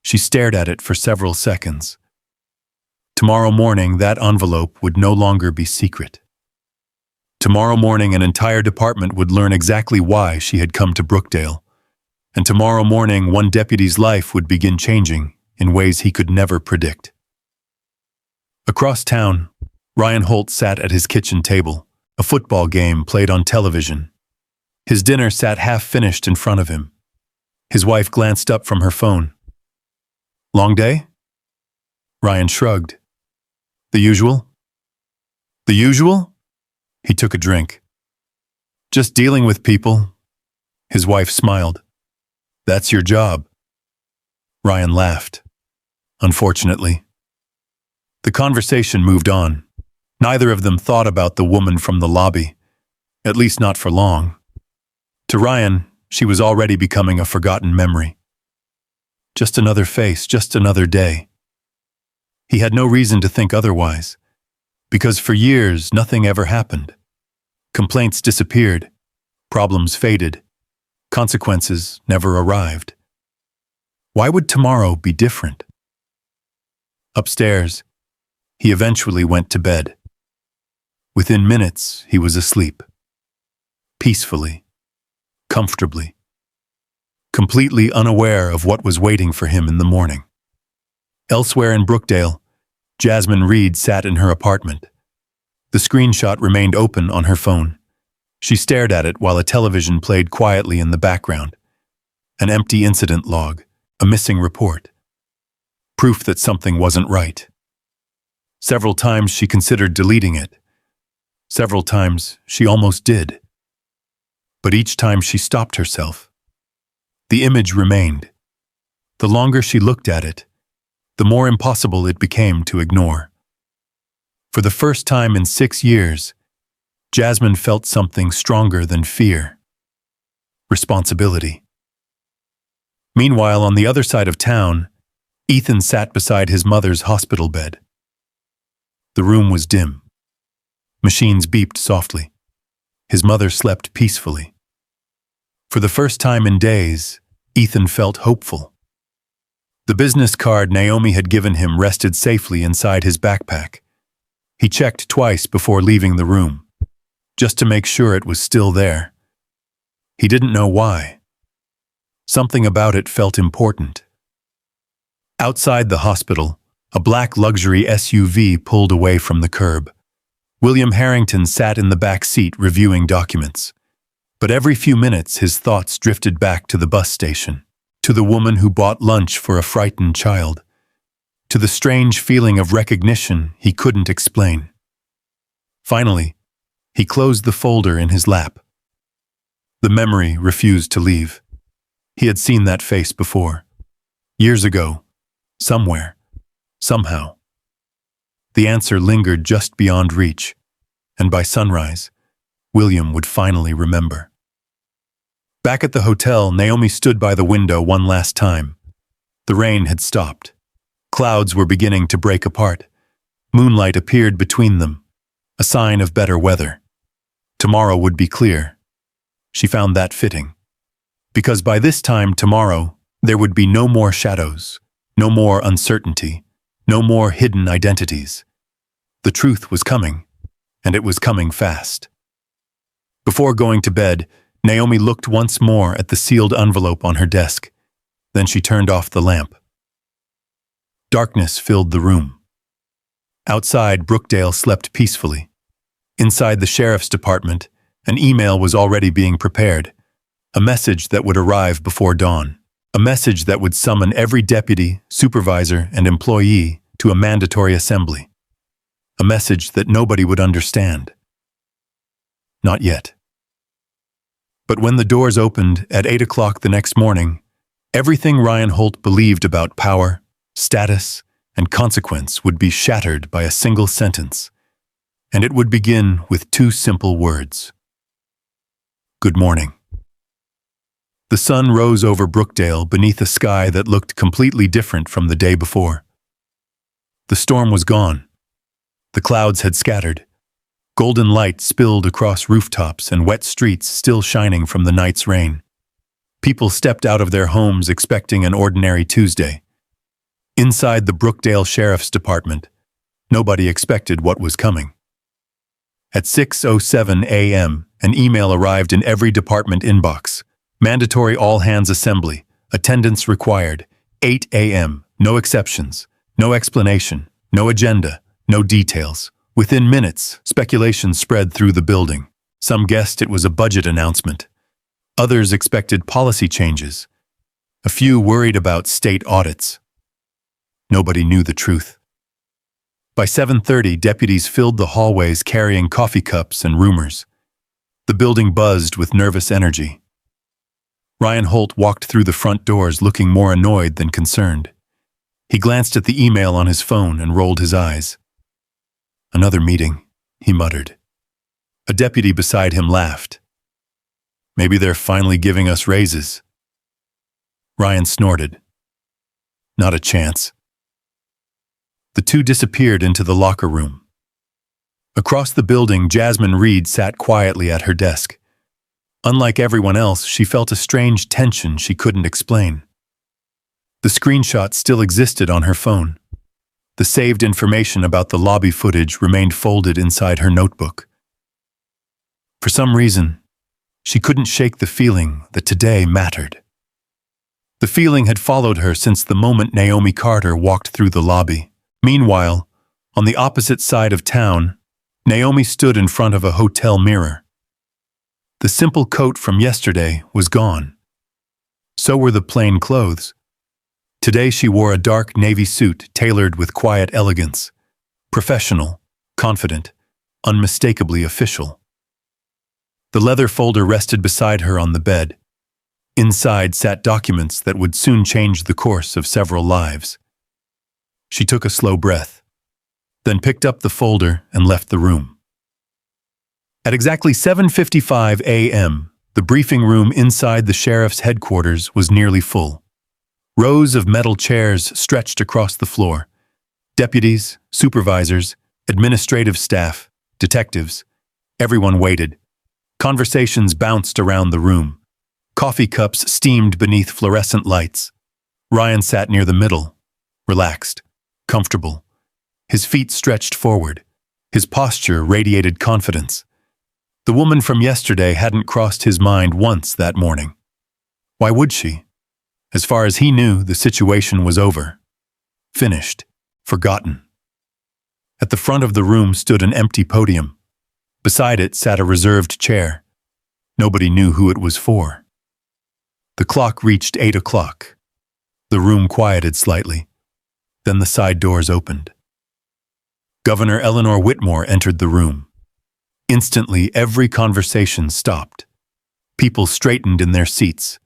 She stared at it for several seconds. Tomorrow morning, that envelope would no longer be secret. Tomorrow morning, an entire department would learn exactly why she had come to Brookdale. And tomorrow morning, one deputy's life would begin changing in ways he could never predict. Across town, Ryan Holt sat at his kitchen table. A football game played on television. His dinner sat half-finished in front of him. His wife glanced up from her phone. Long day? Ryan shrugged. The usual? The usual? He took a drink. Just dealing with people. His wife smiled. That's your job. Ryan laughed. Unfortunately. The conversation moved on. Neither of them thought about the woman from the lobby, at least not for long. To Ryan, she was already becoming a forgotten memory. Just another face, just another day. He had no reason to think otherwise, because for years nothing ever happened. Complaints disappeared, problems faded, consequences never arrived. Why would tomorrow be different? Upstairs, he eventually went to bed. Within minutes, he was asleep. Peacefully, comfortably, completely unaware of what was waiting for him in the morning. Elsewhere in Brookdale, Jasmine Reed sat in her apartment. The screenshot remained open on her phone. She stared at it while a television played quietly in the background. An empty incident log, a missing report. Proof that something wasn't right. Several times she considered deleting it. Several times she almost did. But each time she stopped herself. The image remained. The longer she looked at it, the more impossible it became to ignore. For the first time in 6 years, Jasmine felt something stronger than fear. Responsibility. Meanwhile, on the other side of town, Ethan sat beside his mother's hospital bed. The room was dim. Machines beeped softly. His mother slept peacefully. For the first time in days, Ethan felt hopeful. The business card Naomi had given him rested safely inside his backpack. He checked twice before leaving the room, just to make sure it was still there. He didn't know why. Something about it felt important. Outside the hospital, a black luxury SUV pulled away from the curb. William Harrington sat in the back seat reviewing documents. But every few minutes his thoughts drifted back to the bus station, to the woman who bought lunch for a frightened child, to the strange feeling of recognition he couldn't explain. Finally, he closed the folder in his lap. The memory refused to leave. He had seen that face before. Years ago, somewhere, somehow. The answer lingered just beyond reach, and by sunrise, William would finally remember. Back at the hotel, Naomi stood by the window one last time. The rain had stopped. Clouds were beginning to break apart. Moonlight appeared between them, a sign of better weather. Tomorrow would be clear. She found that fitting. Because by this time tomorrow, there would be no more shadows, no more uncertainty, no more hidden identities. The truth was coming, and it was coming fast. Before going to bed, Naomi looked once more at the sealed envelope on her desk. Then she turned off the lamp. Darkness filled the room. Outside, Brookdale slept peacefully. Inside the sheriff's department, an email was already being prepared. A message that would arrive before dawn. A message that would summon every deputy, supervisor, and employee to a mandatory assembly. A message that nobody would understand. Not yet. But when the doors opened at 8 o'clock the next morning, everything Ryan Holt believed about power, status, and consequence would be shattered by a single sentence. And it would begin with two simple words. Good morning. The sun rose over Brookdale beneath a sky that looked completely different from the day before. The storm was gone. The clouds had scattered. Golden light spilled across rooftops and wet streets still shining from the night's rain. People stepped out of their homes expecting an ordinary Tuesday. Inside the Brookdale Sheriff's Department, nobody expected what was coming. At 6:07 a.m., an email arrived in every department inbox. Mandatory all-hands assembly, attendance required, 8 a.m., no exceptions, no explanation, no agenda, no details. Within minutes, speculation spread through the building. Some guessed it was a budget announcement. Others expected policy changes. A few worried about state audits. Nobody knew the truth. By 7:30, deputies filled the hallways carrying coffee cups and rumors. The building buzzed with nervous energy. Ryan Holt walked through the front doors looking more annoyed than concerned. He glanced at the email on his phone and rolled his eyes. Another meeting, he muttered. A deputy beside him laughed. Maybe they're finally giving us raises. Ryan snorted. Not a chance. The two disappeared into the locker room. Across the building, Jasmine Reed sat quietly at her desk. Unlike everyone else, she felt a strange tension she couldn't explain. The screenshot still existed on her phone. The saved information about the lobby footage remained folded inside her notebook. For some reason, she couldn't shake the feeling that today mattered. The feeling had followed her since the moment Naomi Carter walked through the lobby. Meanwhile, on the opposite side of town, Naomi stood in front of a hotel mirror. The simple coat from yesterday was gone. So were the plain clothes. Today she wore a dark navy suit tailored with quiet elegance. Professional, confident, unmistakably official. The leather folder rested beside her on the bed. Inside sat documents that would soon change the course of several lives. She took a slow breath, then picked up the folder and left the room. At exactly 7:55 a.m., the briefing room inside the sheriff's headquarters was nearly full. Rows of metal chairs stretched across the floor. Deputies, supervisors, administrative staff, detectives, everyone waited. Conversations bounced around the room. Coffee cups steamed beneath fluorescent lights. Ryan sat near the middle, relaxed, comfortable. His feet stretched forward. His posture radiated confidence. The woman from yesterday hadn't crossed his mind once that morning. Why would she? As far as he knew, the situation was over. Finished. Forgotten. At the front of the room stood an empty podium. Beside it sat a reserved chair. Nobody knew who it was for. The clock reached 8 o'clock. The room quieted slightly. Then the side doors opened. Governor Eleanor Whitmore entered the room. Instantly, every conversation stopped. People straightened in their seats.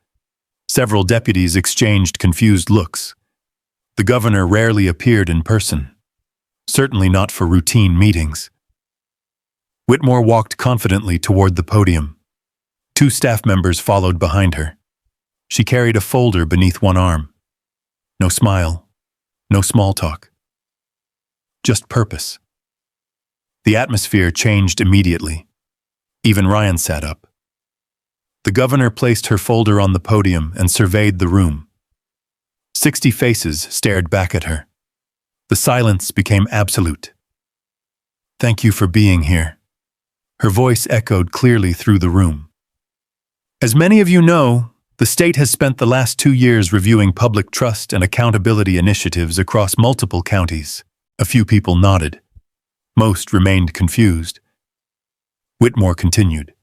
Several deputies exchanged confused looks. The governor rarely appeared in person, certainly not for routine meetings. Whitmore walked confidently toward the podium. Two staff members followed behind her. She carried a folder beneath one arm. No smile, no small talk. Just purpose. The atmosphere changed immediately. Even Ryan sat up. The governor placed her folder on the podium and surveyed the room. 60 faces stared back at her. The silence became absolute. "Thank you for being here." Her voice echoed clearly through the room. As many of you know, the state has spent the last 2 years reviewing public trust and accountability initiatives across multiple counties. A few people nodded. Most remained confused. Whitmore continued.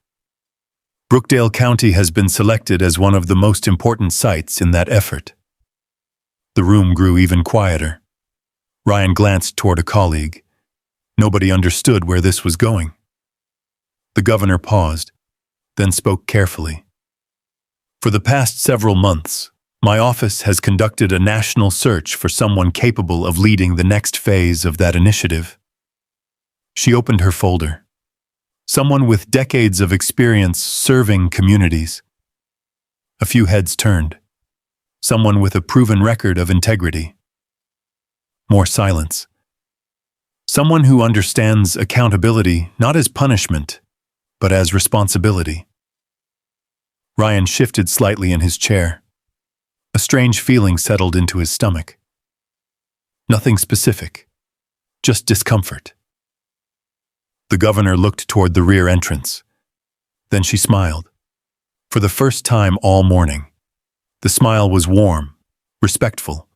Brookdale County has been selected as one of the most important sites in that effort. The room grew even quieter. Ryan glanced toward a colleague. Nobody understood where this was going. The governor paused, then spoke carefully. "For the past several months, my office has conducted a national search for someone capable of leading the next phase of that initiative." She opened her folder. Someone with decades of experience serving communities. A few heads turned. Someone with a proven record of integrity. More silence. Someone who understands accountability not as punishment, but as responsibility. Ryan shifted slightly in his chair. A strange feeling settled into his stomach. Nothing specific, just discomfort. The governor looked toward the rear entrance. Then she smiled. For the first time all morning. The smile was warm, respectful,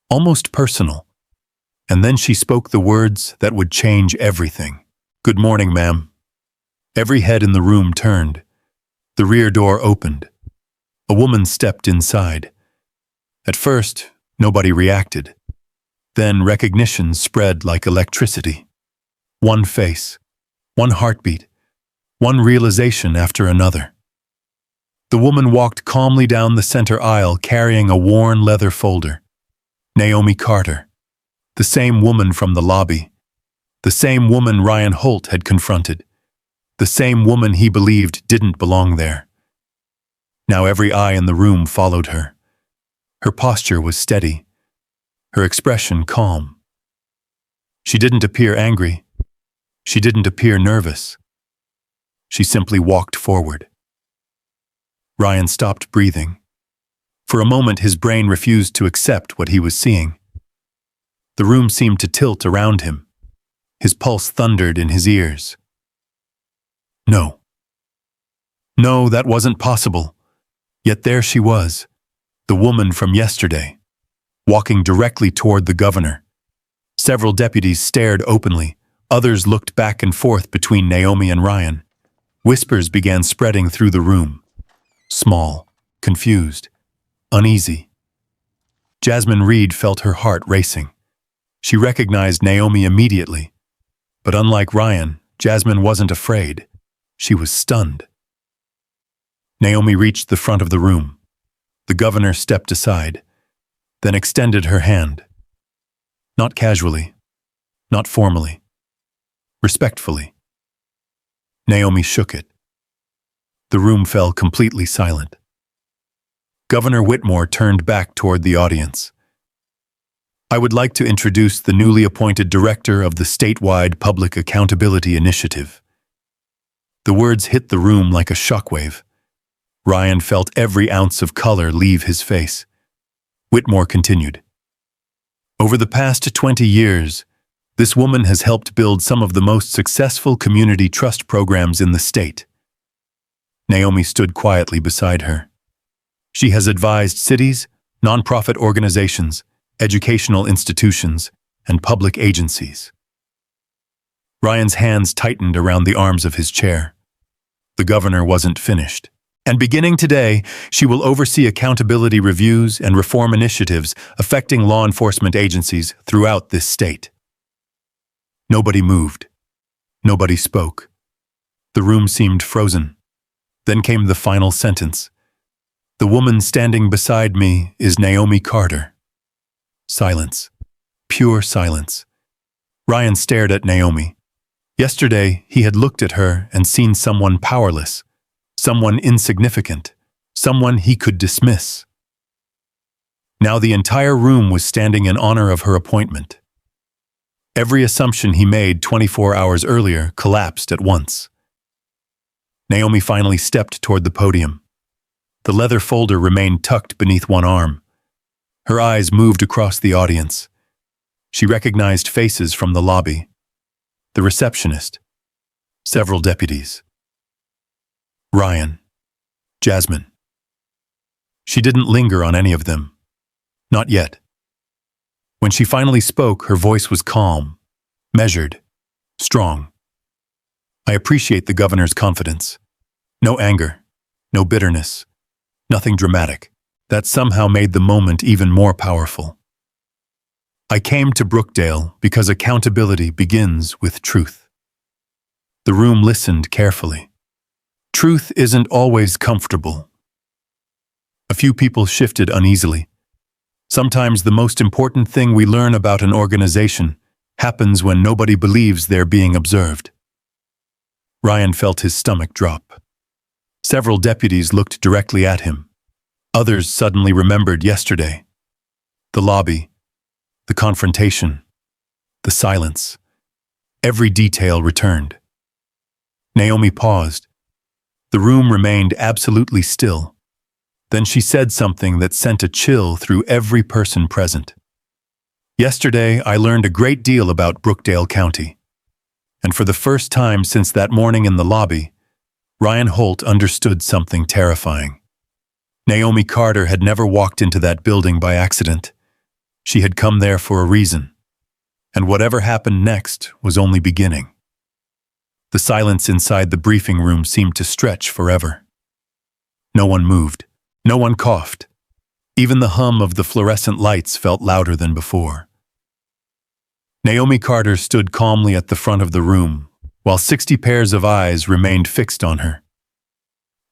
almost personal. And then she spoke the words that would change everything. "Good morning, ma'am." Every head in the room turned. The rear door opened. A woman stepped inside. At first, nobody reacted. Then recognition spread like electricity. One face, one heartbeat, one realization after another. The woman walked calmly down the center aisle carrying a worn leather folder. Naomi Carter. The same woman from the lobby. The same woman Ryan Holt had confronted. The same woman he believed didn't belong there. Now every eye in the room followed her. Her posture was steady. Her expression calm. She didn't appear angry. She didn't appear nervous. She simply walked forward. Ryan stopped breathing. For a moment his brain refused to accept what he was seeing. The room seemed to tilt around him. His pulse thundered in his ears. No. No, that wasn't possible. Yet there she was, the woman from yesterday, walking directly toward the governor. Several deputies stared openly. Others looked back and forth between Naomi and Ryan. Whispers began spreading through the room. Small, confused, uneasy. Jasmine Reed felt her heart racing. She recognized Naomi immediately. But unlike Ryan, Jasmine wasn't afraid. She was stunned. Naomi reached the front of the room. The governor stepped aside, then extended her hand. Not casually, not formally, respectfully. Naomi shook it. The room fell completely silent. Governor Whitmore turned back toward the audience. "I would like to introduce the newly appointed director of the statewide Public Accountability Initiative." The words hit the room like a shockwave. Ryan felt every ounce of color leave his face. Whitmore continued. "Over the past 20 years, this woman has helped build some of the most successful community trust programs in the state." Naomi stood quietly beside her. "She has advised cities, nonprofit organizations, educational institutions, and public agencies." Ryan's hands tightened around the arms of his chair. The governor wasn't finished. "And beginning today, she will oversee accountability reviews and reform initiatives affecting law enforcement agencies throughout this state." Nobody moved. Nobody spoke. The room seemed frozen. Then came the final sentence. "The woman standing beside me is Naomi Carter." Silence. Pure silence. Ryan stared at Naomi. Yesterday, he had looked at her and seen someone powerless, someone insignificant, someone he could dismiss. Now the entire room was standing in honor of her appointment. Every assumption he made 24 hours earlier collapsed at once. Naomi finally stepped toward the podium. The leather folder remained tucked beneath one arm. Her eyes moved across the audience. She recognized faces from the lobby. The receptionist. Several deputies. Ryan. Jasmine. She didn't linger on any of them. Not yet. When she finally spoke, her voice was calm, measured, strong. I appreciate the governor's confidence. No anger, no bitterness, nothing dramatic. That somehow made the moment even more powerful. I came to Brookdale because accountability begins with truth. The room listened carefully. Truth isn't always comfortable. A few people shifted uneasily. Sometimes the most important thing we learn about an organization happens when nobody believes they're being observed. Ryan felt his stomach drop. Several deputies looked directly at him. Others suddenly remembered yesterday. The lobby, the confrontation, the silence. Every detail returned. Naomi paused. The room remained absolutely still. Then she said something that sent a chill through every person present. Yesterday, I learned a great deal about Brookdale County. And for the first time since that morning in the lobby, Ryan Holt understood something terrifying. Naomi Carter had never walked into that building by accident. She had come there for a reason. And whatever happened next was only beginning. The silence inside the briefing room seemed to stretch forever. No one moved. No one coughed. Even the hum of the fluorescent lights felt louder than before. Naomi Carter stood calmly at the front of the room, while 60 pairs of eyes remained fixed on her.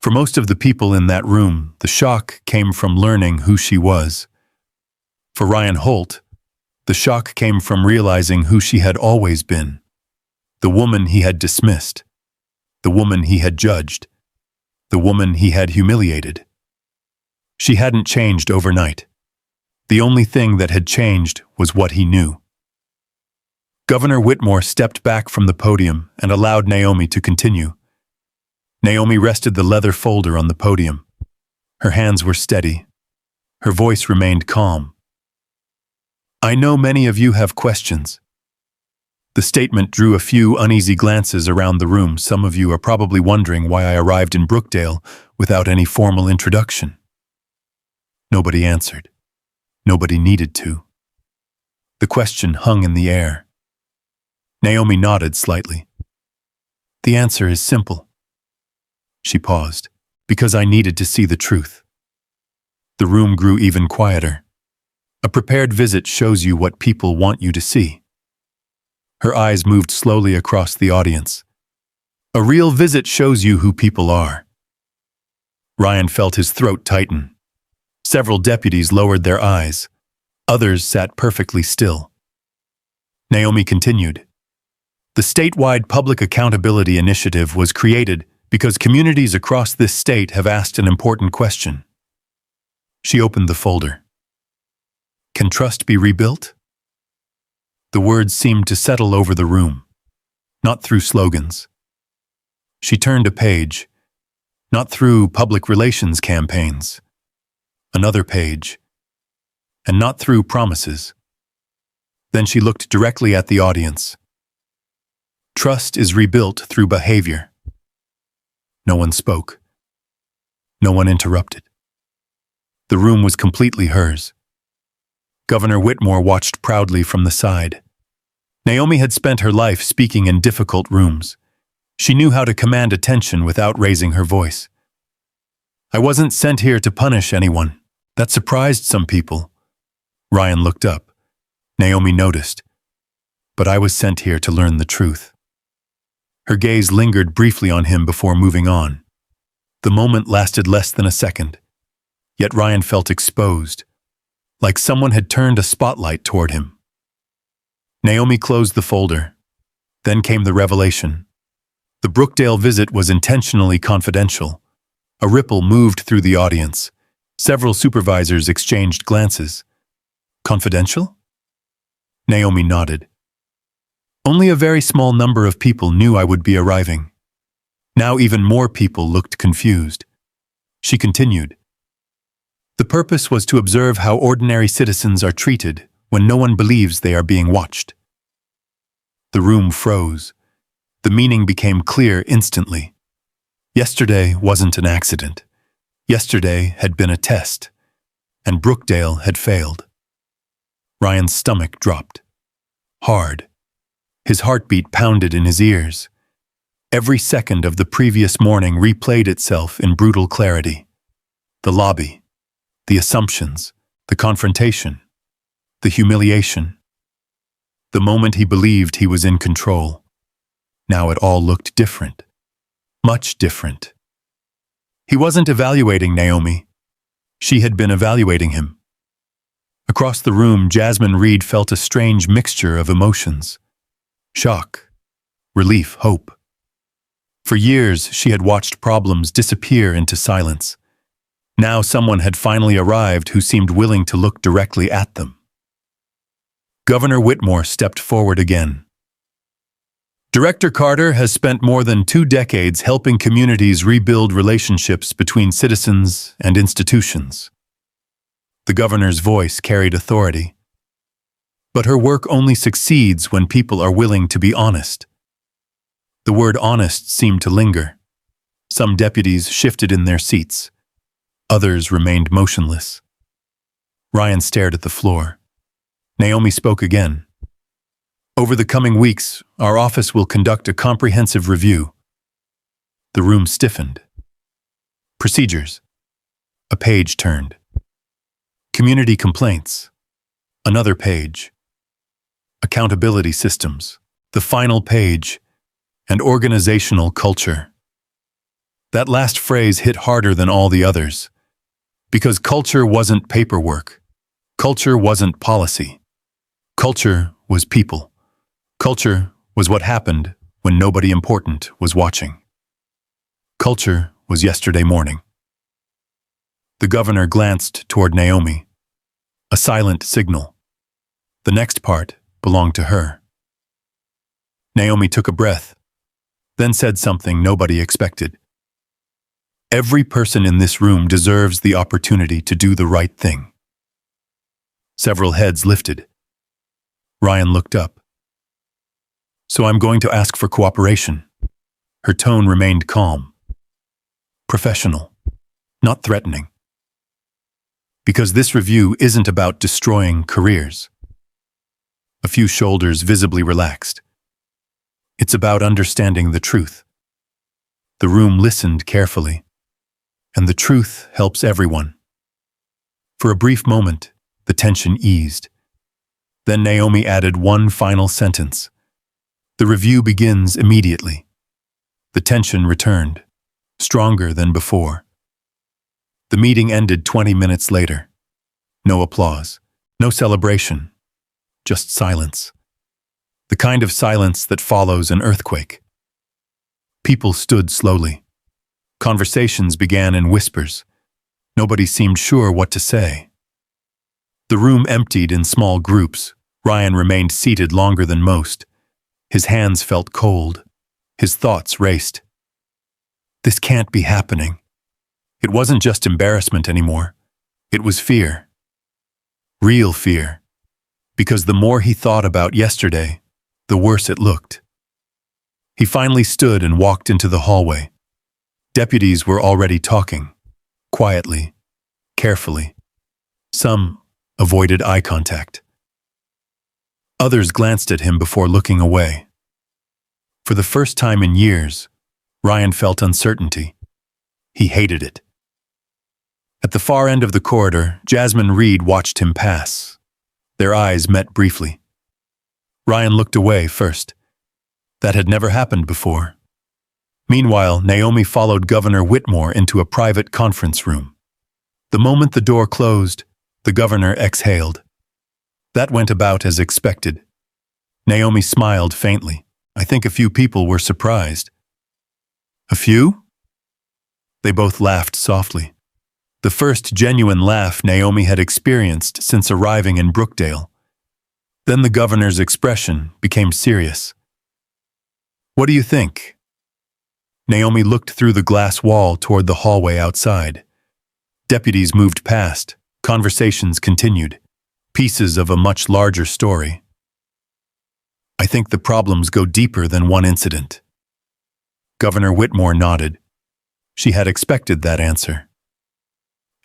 For most of the people in that room, the shock came from learning who she was. For Ryan Holt, the shock came from realizing who she had always been. The woman he had dismissed. The woman he had judged. The woman he had humiliated. She hadn't changed overnight. The only thing that had changed was what he knew. Governor Whitmore stepped back from the podium and allowed Naomi to continue. Naomi rested the leather folder on the podium. Her hands were steady. Her voice remained calm. I know many of you have questions. The statement drew a few uneasy glances around the room. Some of you are probably wondering why I arrived in Brookdale without any formal introduction. Nobody answered. Nobody needed to. The question hung in the air. Naomi nodded slightly. The answer is simple. She paused, because I needed to see the truth. The room grew even quieter. A prepared visit shows you what people want you to see. Her eyes moved slowly across the audience. A real visit shows you who people are. Ryan felt his throat tighten. Several deputies lowered their eyes. Others sat perfectly still. Naomi continued. The statewide Public Accountability Initiative was created because communities across this state have asked an important question. She opened the folder. Can trust be rebuilt? The words seemed to settle over the room, not through slogans. She turned a page, not through public relations campaigns. Another page, and not through promises. Then she looked directly at the audience. Trust is rebuilt through behavior. No one spoke. No one interrupted. The room was completely hers. Governor Whitmore watched proudly from the side. Naomi had spent her life speaking in difficult rooms. She knew how to command attention without raising her voice. I wasn't sent here to punish anyone. That surprised some people. Ryan looked up. Naomi noticed. But I was sent here to learn the truth. Her gaze lingered briefly on him before moving on. The moment lasted less than a second. Yet Ryan felt exposed, like someone had turned a spotlight toward him. Naomi closed the folder. Then came the revelation. The Brookdale visit was intentionally confidential. A ripple moved through the audience. Several supervisors exchanged glances. Confidential? Naomi nodded. Only a very small number of people knew I would be arriving. Now even more people looked confused. She continued. The purpose was to observe how ordinary citizens are treated when no one believes they are being watched. The room froze. The meaning became clear instantly. Yesterday wasn't an accident. Yesterday had been a test, and Brookdale had failed. Ryan's stomach dropped. Hard. His heartbeat pounded in his ears. Every second of the previous morning replayed itself in brutal clarity. The lobby, the assumptions, the confrontation, the humiliation. The moment he believed he was in control. Now it all looked different. Much different. He wasn't evaluating Naomi. She had been evaluating him. Across the room, Jasmine Reed felt a strange mixture of emotions. Shock, relief, hope. For years, she had watched problems disappear into silence. Now someone had finally arrived who seemed willing to look directly at them. Governor Whitmore stepped forward again. Director Carter has spent more than 2 decades helping communities rebuild relationships between citizens and institutions. The governor's voice carried authority. But her work only succeeds when people are willing to be honest. The word honest seemed to linger. Some deputies shifted in their seats. Others remained motionless. Ryan stared at the floor. Naomi spoke again. Over the coming weeks, our office will conduct a comprehensive review. The room stiffened. Procedures. A page turned. Community complaints. Another page. Accountability systems. The final page. And organizational culture. That last phrase hit harder than all the others. Because culture wasn't paperwork. Culture wasn't policy. Culture was people. Culture was what happened when nobody important was watching. Culture was yesterday morning. The governor glanced toward Naomi. A silent signal. The next part belonged to her. Naomi took a breath, then said something nobody expected. Every person in this room deserves the opportunity to do the right thing. Several heads lifted. Ryan looked up. So I'm going to ask for cooperation. Her tone remained calm. Professional, not threatening. Because this review isn't about destroying careers. A few shoulders visibly relaxed. It's about understanding the truth. The room listened carefully, and the truth helps everyone. For a brief moment, the tension eased. Then Naomi added one final sentence. The review begins immediately. The tension returned, stronger than before. The meeting ended 20 minutes later. No applause, no celebration, just silence. The kind of silence that follows an earthquake. People stood slowly. Conversations began in whispers. Nobody seemed sure what to say. The room emptied in small groups. Ryan remained seated longer than most. His hands felt cold. His thoughts raced. This can't be happening. It wasn't just embarrassment anymore. It was fear. Real fear. Because the more he thought about yesterday, the worse it looked. He finally stood and walked into the hallway. Deputies were already talking. Quietly. Carefully. Some avoided eye contact. Others glanced at him before looking away. For the first time in years, Ryan felt uncertainty. He hated it. At the far end of the corridor, Jasmine Reed watched him pass. Their eyes met briefly. Ryan looked away first. That had never happened before. Meanwhile, Naomi followed Governor Whitmore into a private conference room. The moment the door closed, the governor exhaled. That went about as expected. Naomi smiled faintly. I think a few people were surprised. A few? They both laughed softly. The first genuine laugh Naomi had experienced since arriving in Brookdale. Then the governor's expression became serious. What do you think? Naomi looked through the glass wall toward the hallway outside. Deputies moved past. Conversations continued. Pieces of a much larger story. I think the problems go deeper than one incident. Governor Whitmore nodded. She had expected that answer.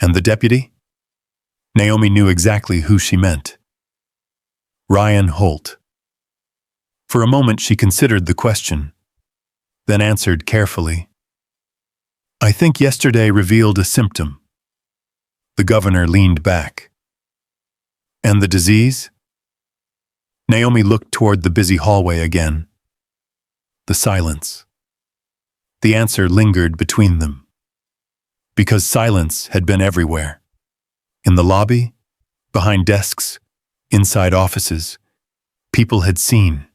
And the deputy? Naomi knew exactly who she meant. Ryan Holt. For a moment she considered the question, then answered carefully. I think yesterday revealed a symptom. The governor leaned back. And the disease? Naomi looked toward the busy hallway again. The silence. The answer lingered between them. Because silence had been everywhere. In the lobby, behind desks, inside offices. People had seen.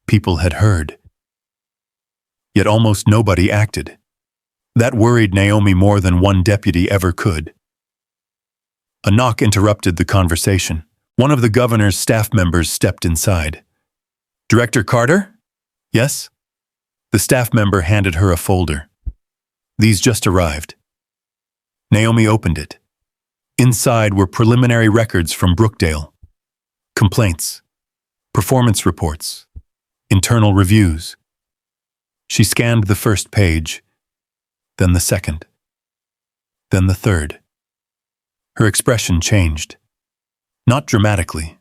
People had heard. Yet almost nobody acted. That worried Naomi more than one deputy ever could. A knock interrupted the conversation. One of the governor's staff members stepped inside. Director Carter? Yes? The staff member handed her a folder. These just arrived. Naomi opened it. Inside were preliminary records from Brookdale. Complaints. Performance reports. Internal reviews. She scanned the first page, then the second, then the third. Her expression changed. Not dramatically,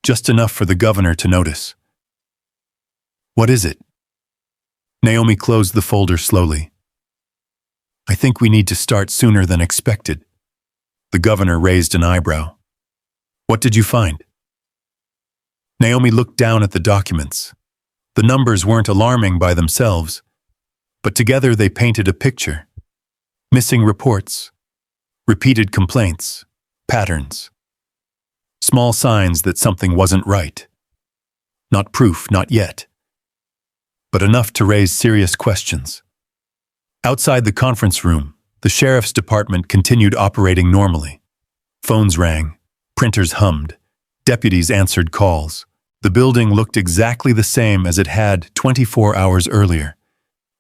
just enough for the governor to notice. What is it? Naomi closed the folder slowly. I think we need to start sooner than expected. The governor raised an eyebrow. What did you find? Naomi looked down at the documents. The numbers weren't alarming by themselves, but together they painted a picture. Missing reports, repeated complaints, patterns. Small signs that something wasn't right. Not proof, not yet, but enough to raise serious questions. Outside the conference room, the sheriff's department continued operating normally. Phones rang, printers hummed, deputies answered calls. The building looked exactly the same as it had 24 hours earlier.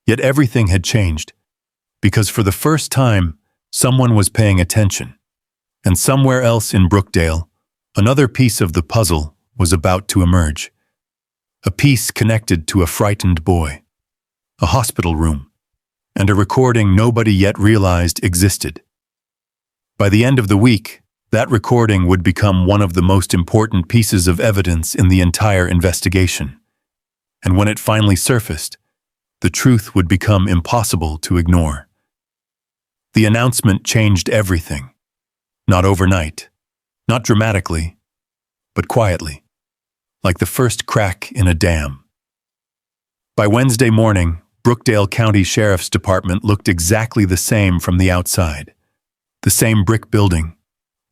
Yet everything had changed, because for the first time, someone was paying attention. And somewhere else in Brookdale, another piece of the puzzle was about to emerge. A piece connected to a frightened boy, a hospital room, and a recording nobody yet realized existed. By the end of the week, that recording would become one of the most important pieces of evidence in the entire investigation. And when it finally surfaced, the truth would become impossible to ignore. The announcement changed everything. Not overnight, not dramatically, but quietly, like the first crack in a dam. By Wednesday morning, Brookdale County Sheriff's Department looked exactly the same from the outside. The same brick building,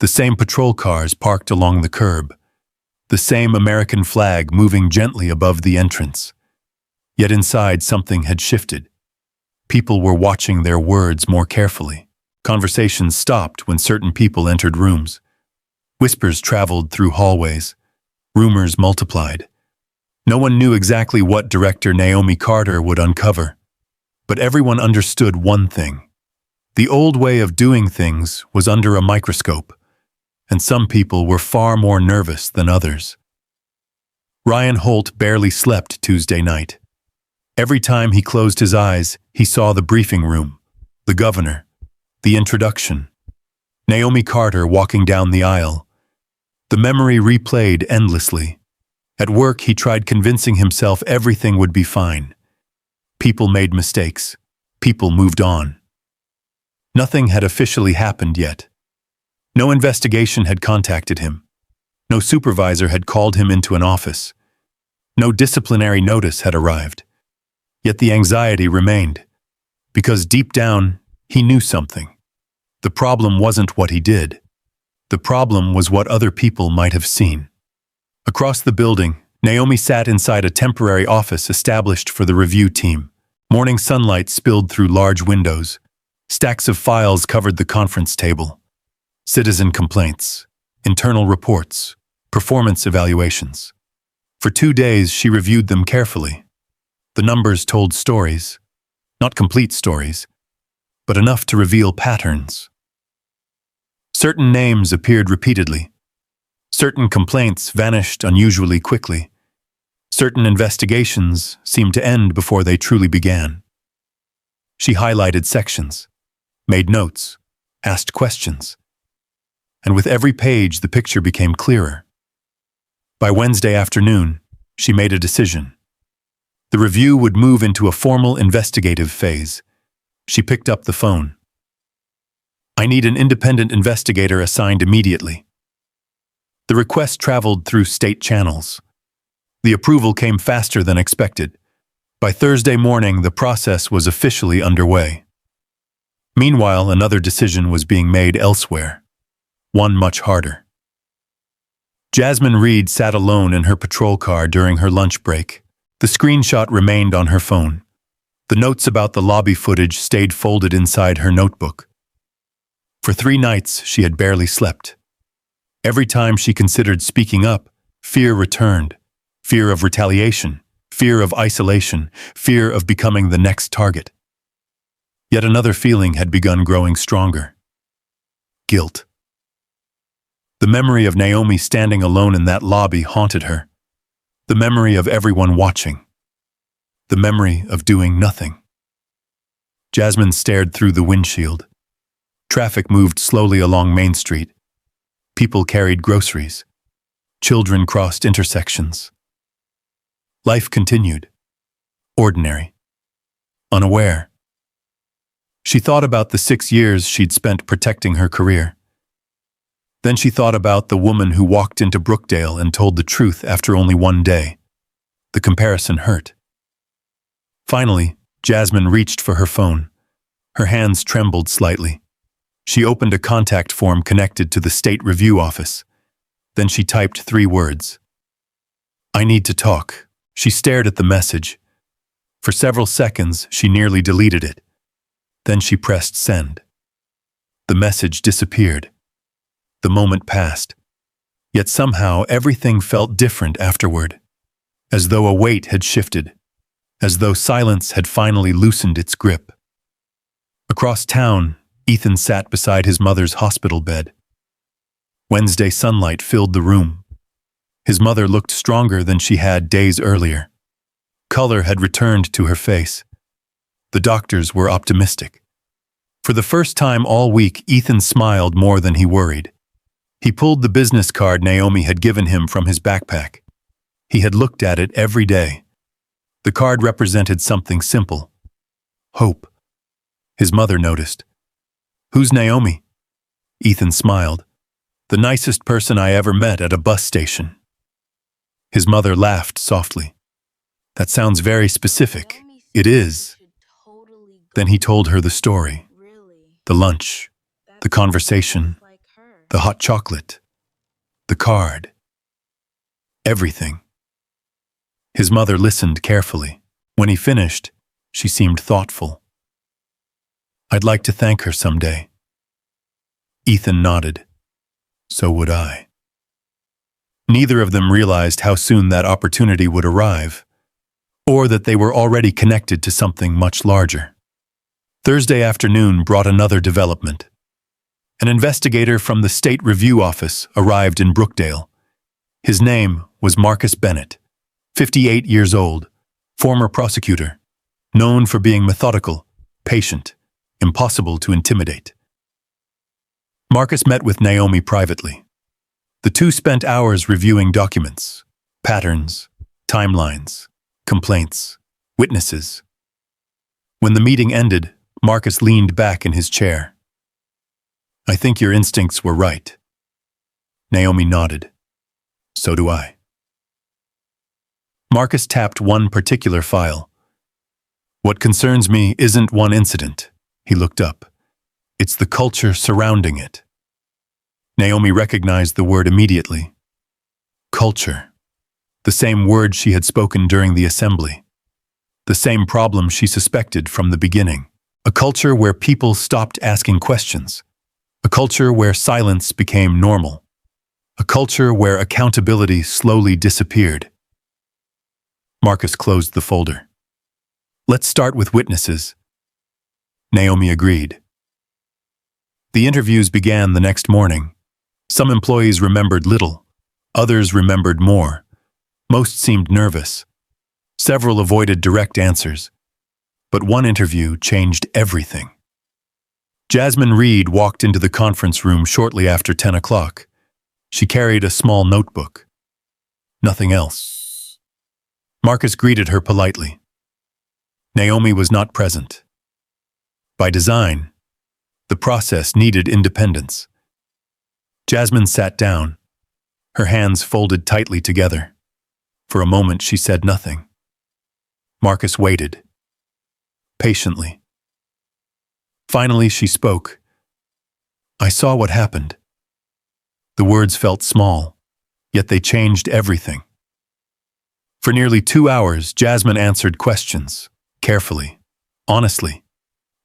the same patrol cars parked along the curb, the same American flag moving gently above the entrance. Yet inside something had shifted. People were watching their words more carefully. Conversations stopped when certain people entered rooms. Whispers traveled through hallways. Rumors multiplied. No one knew exactly what Director Naomi Carter would uncover, but everyone understood one thing. The old way of doing things was under a microscope, and some people were far more nervous than others. Ryan Holt barely slept Tuesday night. Every time he closed his eyes, he saw the briefing room, the governor, the introduction, Naomi Carter walking down the aisle. The memory replayed endlessly. At work, he tried convincing himself everything would be fine. People made mistakes. People moved on. Nothing had officially happened yet. No investigation had contacted him. No supervisor had called him into an office. No disciplinary notice had arrived. Yet the anxiety remained, because deep down, he knew something. The problem wasn't what he did. The problem was what other people might have seen. Across the building, Naomi sat inside a temporary office established for the review team. Morning sunlight spilled through large windows. Stacks of files covered the conference table. Citizen complaints, internal reports, performance evaluations. For 2 days, she reviewed them carefully. The numbers told stories, not complete stories, but enough to reveal patterns. Certain names appeared repeatedly. Certain complaints vanished unusually quickly. Certain investigations seemed to end before they truly began. She highlighted sections, made notes, asked questions. And with every page, the picture became clearer. By Wednesday afternoon, she made a decision. The review would move into a formal investigative phase. She picked up the phone. "I need an independent investigator assigned immediately." The request traveled through state channels. The approval came faster than expected. By Thursday morning, the process was officially underway. Meanwhile, another decision was being made elsewhere, one much harder. Jasmine Reed sat alone in her patrol car during her lunch break. The screenshot remained on her phone. The notes about the lobby footage stayed folded inside her notebook. For 3 nights, she had barely slept. Every time she considered speaking up, fear returned. Fear of retaliation, fear of isolation, fear of becoming the next target. Yet another feeling had begun growing stronger. Guilt. The memory of Naomi standing alone in that lobby haunted her. The memory of everyone watching. The memory of doing nothing. Jasmine stared through the windshield. Traffic moved slowly along Main Street. People carried groceries. Children crossed intersections. Life continued. Ordinary. Unaware. She thought about the 6 years she'd spent protecting her career. Then she thought about the woman who walked into Brookdale and told the truth after only 1 day. The comparison hurt. Finally, Jasmine reached for her phone. Her hands trembled slightly. She opened a contact form connected to the state review office. Then she typed 3 words. "I need to talk." She stared at the message. For several seconds, she nearly deleted it. Then she pressed send. The message disappeared. The moment passed. Yet somehow everything felt different afterward. As though a weight had shifted. As though silence had finally loosened its grip. Across town, Ethan sat beside his mother's hospital bed. Wednesday sunlight filled the room. His mother looked stronger than she had days earlier. Color had returned to her face. The doctors were optimistic. For the first time all week, Ethan smiled more than he worried. He pulled the business card Naomi had given him from his backpack. He had looked at it every day. The card represented something simple. Hope. His mother noticed. "Who's Naomi?" Ethan smiled. "The nicest person I ever met at a bus station." His mother laughed softly. "That sounds very specific." "It is." Then he told her the story. The lunch, the conversation, the hot chocolate, the card. Everything. His mother listened carefully. When he finished, she seemed thoughtful. "I'd like to thank her someday." Ethan nodded. So would I. Neither of them realized how soon that opportunity would arrive, or that they were already connected to something much larger. Thursday afternoon brought another development. An investigator from the State Review Office arrived in Brookdale. His name was Marcus Bennett, 58 years old, former prosecutor, known for being methodical, patient, impossible to intimidate. Marcus met with Naomi privately. The two spent hours reviewing documents, patterns, timelines, complaints, witnesses. When the meeting ended, Marcus leaned back in his chair. "I think your instincts were right." Naomi nodded. "So do I." Marcus tapped one particular file. "What concerns me isn't one incident." He looked up. "It's the culture surrounding it." Naomi recognized the word immediately. Culture. The same word she had spoken during the assembly. The same problem she suspected from the beginning. A culture where people stopped asking questions. A culture where silence became normal. A culture where accountability slowly disappeared. Marcus closed the folder. "Let's start with witnesses." Naomi agreed. The interviews began the next morning. Some employees remembered little, others remembered more. Most seemed nervous. Several avoided direct answers. But one interview changed everything. Jasmine Reed walked into the conference room shortly after 10 o'clock. She carried a small notebook. Nothing else. Marcus greeted her politely. Naomi was not present. By design, the process needed independence. Jasmine sat down, her hands folded tightly together. For a moment she said nothing. Marcus waited, patiently. Finally she spoke. I saw what happened. The words felt small, yet they changed everything. For nearly 2 hours, Jasmine answered questions, carefully, honestly.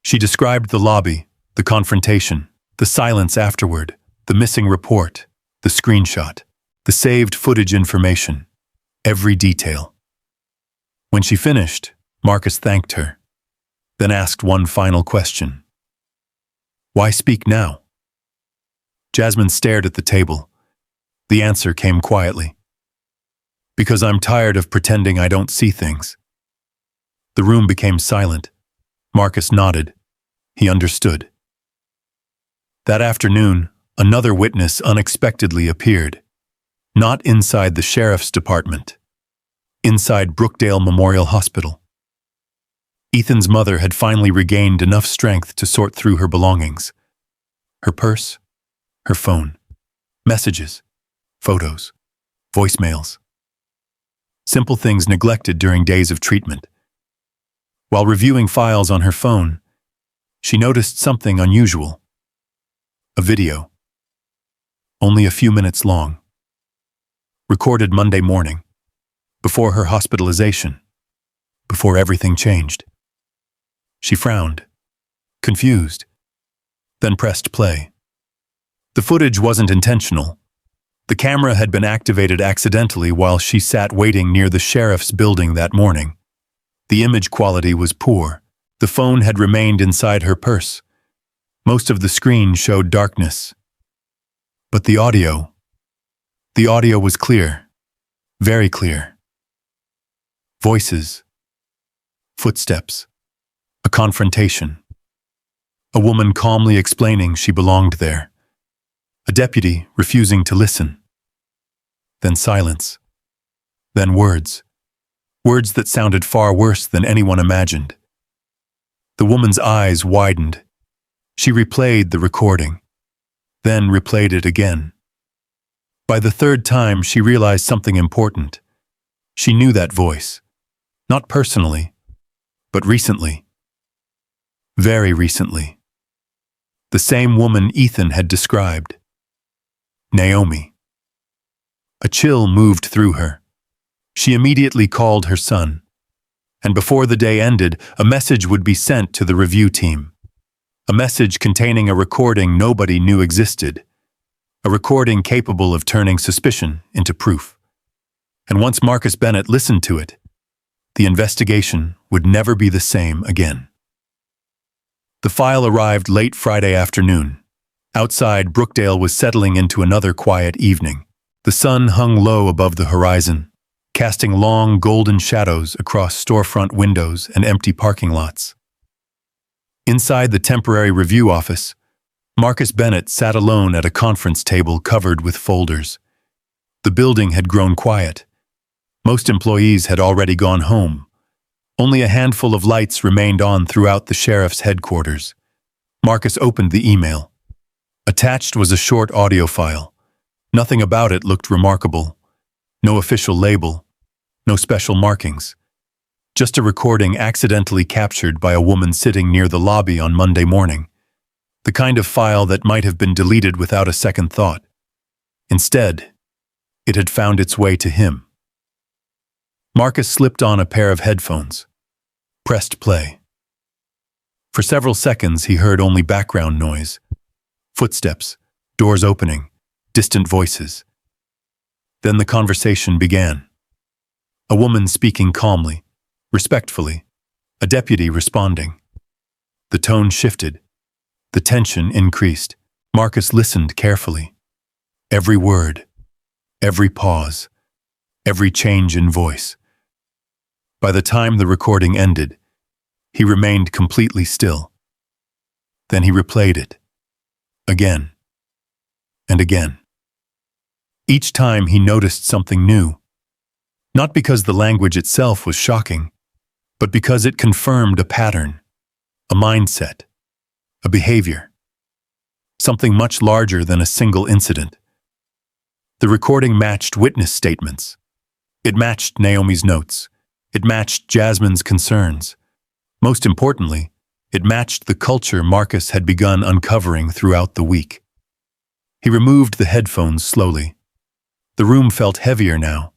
She described the lobby, the confrontation, the silence afterward, the missing report, the screenshot, the saved footage information, every detail. When she finished, Marcus thanked her, then asked one final question. Why speak now? Jasmine stared at the table. The answer came quietly. Because I'm tired of pretending I don't see things. The room became silent. Marcus nodded. He understood. That afternoon, another witness unexpectedly appeared. Not inside the sheriff's department. Inside Brookdale Memorial Hospital. Ethan's mother had finally regained enough strength to sort through her belongings. Her purse, her phone, messages, photos, voicemails. Simple things neglected during days of treatment. While reviewing files on her phone, she noticed something unusual. A video. Only a few minutes long. Recorded Monday morning, before her hospitalization, before everything changed. She frowned, confused, then pressed play. The footage wasn't intentional. The camera had been activated accidentally while she sat waiting near the sheriff's building that morning. The image quality was poor. The phone had remained inside her purse. Most of the screen showed darkness. But the audio was clear, very clear. Voices, footsteps, a confrontation. A woman calmly explaining she belonged there. A deputy refusing to listen. Then silence. Then words. Words that sounded far worse than anyone imagined. The woman's eyes widened. She replayed the recording, then replayed it again. By the third time, she realized something important. She knew that voice. Not personally, but recently. Very recently. The same woman Ethan had described. Naomi. A chill moved through her. She immediately called her son. And before the day ended, a message would be sent to the review team. A message containing a recording nobody knew existed. A recording capable of turning suspicion into proof. And once Marcus Bennett listened to it, the investigation would never be the same again. The file arrived late Friday afternoon. Outside, Brookdale was settling into another quiet evening. The sun hung low above the horizon, casting long golden shadows across storefront windows and empty parking lots. Inside the temporary review office, Marcus Bennett sat alone at a conference table covered with folders. The building had grown quiet. Most employees had already gone home. Only a handful of lights remained on throughout the sheriff's headquarters. Marcus opened the email. Attached was a short audio file. Nothing about it looked remarkable. No official label. No special markings. Just a recording accidentally captured by a woman sitting near the lobby on Monday morning. The kind of file that might have been deleted without a second thought. Instead, it had found its way to him. Marcus slipped on a pair of headphones. Pressed play. For several seconds he heard only background noise. Footsteps, doors opening, distant voices. Then the conversation began. A woman speaking calmly, respectfully, a deputy responding. The tone shifted. The tension increased. Marcus listened carefully. Every word, every pause, every change in voice. By the time the recording ended, he remained completely still. Then he replayed it. Again. And again. Each time he noticed something new. Not because the language itself was shocking, but because it confirmed a pattern, a mindset, a behavior. Something much larger than a single incident. The recording matched witness statements. It matched Naomi's notes. It matched Jasmine's concerns. Most importantly, it matched the culture Marcus had begun uncovering throughout the week. He removed the headphones slowly. The room felt heavier now.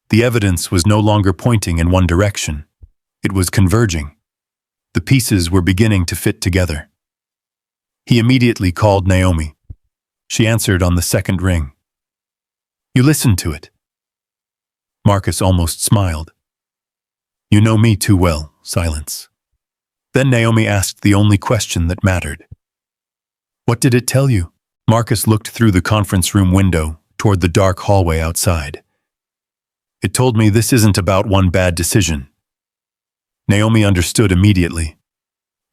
The evidence was no longer pointing in one direction. It was converging. The pieces were beginning to fit together. He immediately called Naomi. She answered on the second ring. "You listened to it." Marcus almost smiled. "You know me too well." Silence. Then Naomi asked the only question that mattered. "What did it tell you?" Marcus looked through the conference room window toward the dark hallway outside. "It told me this isn't about one bad decision." Naomi understood immediately,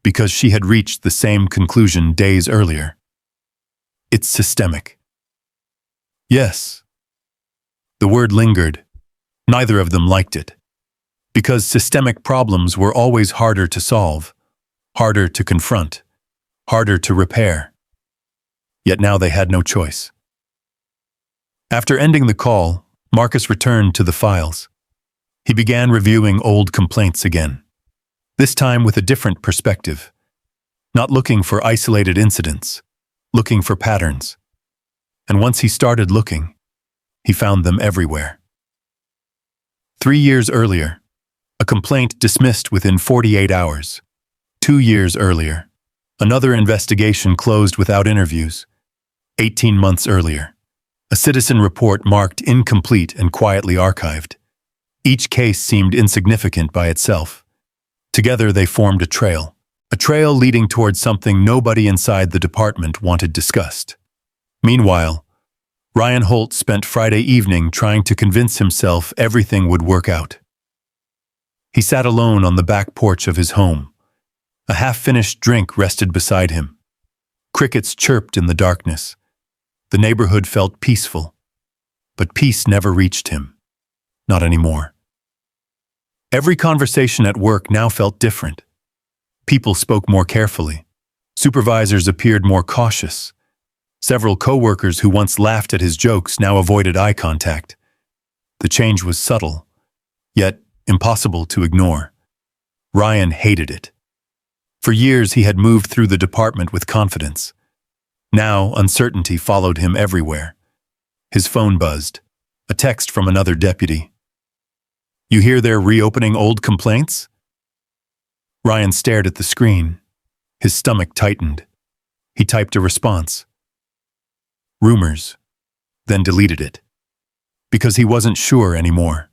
because she had reached the same conclusion days earlier. It's systemic. Yes. The word lingered. Neither of them liked it. Because systemic problems were always harder to solve, harder to confront, harder to repair. Yet now they had no choice. After ending the call, Marcus returned to the files. He began reviewing old complaints again, this time with a different perspective, not looking for isolated incidents, looking for patterns. And once he started looking, he found them everywhere. 3 years earlier, a complaint dismissed within 48 hours. 2 years earlier, another investigation closed without interviews. 18 months earlier, a citizen report marked incomplete and quietly archived. Each case seemed insignificant by itself. Together they formed a trail leading towards something nobody inside the department wanted discussed. Meanwhile, Ryan Holt spent Friday evening trying to convince himself everything would work out. He sat alone on the back porch of his home. A half-finished drink rested beside him. Crickets chirped in the darkness. The neighborhood felt peaceful, but peace never reached him. Not anymore. Every conversation at work now felt different. People spoke more carefully. Supervisors appeared more cautious. Several coworkers who once laughed at his jokes now avoided eye contact. The change was subtle, yet impossible to ignore. Ryan hated it. For years he had moved through the department with confidence. Now uncertainty followed him everywhere. His phone buzzed. A text from another deputy. "You hear they're reopening old complaints?" Ryan stared at the screen. His stomach tightened. He typed a response. "Rumors," then deleted it. Because he wasn't sure anymore.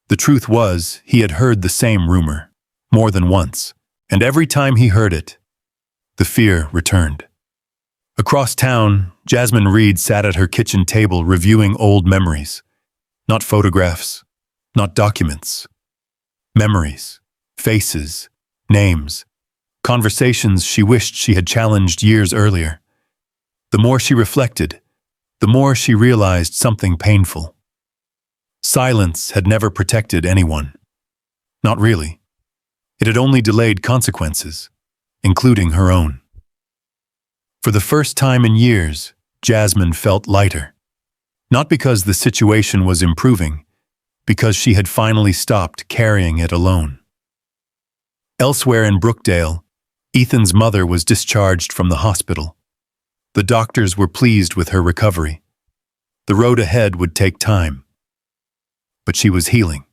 The truth was, he had heard the same rumor, more than once, and every time he heard it, the fear returned. Across town, Jasmine Reed sat at her kitchen table reviewing old memories. Not photographs, not documents. Memories, faces, names, conversations she wished she had challenged years earlier. The more she reflected, the more she realized something painful. Silence had never protected anyone. Not really. It had only delayed consequences, including her own. For the first time in years, Jasmine felt lighter. Not because the situation was improving, because she had finally stopped carrying it alone. Elsewhere in Brookdale, Ethan's mother was discharged from the hospital. The doctors were pleased with her recovery. The road ahead would take time. But she was healing.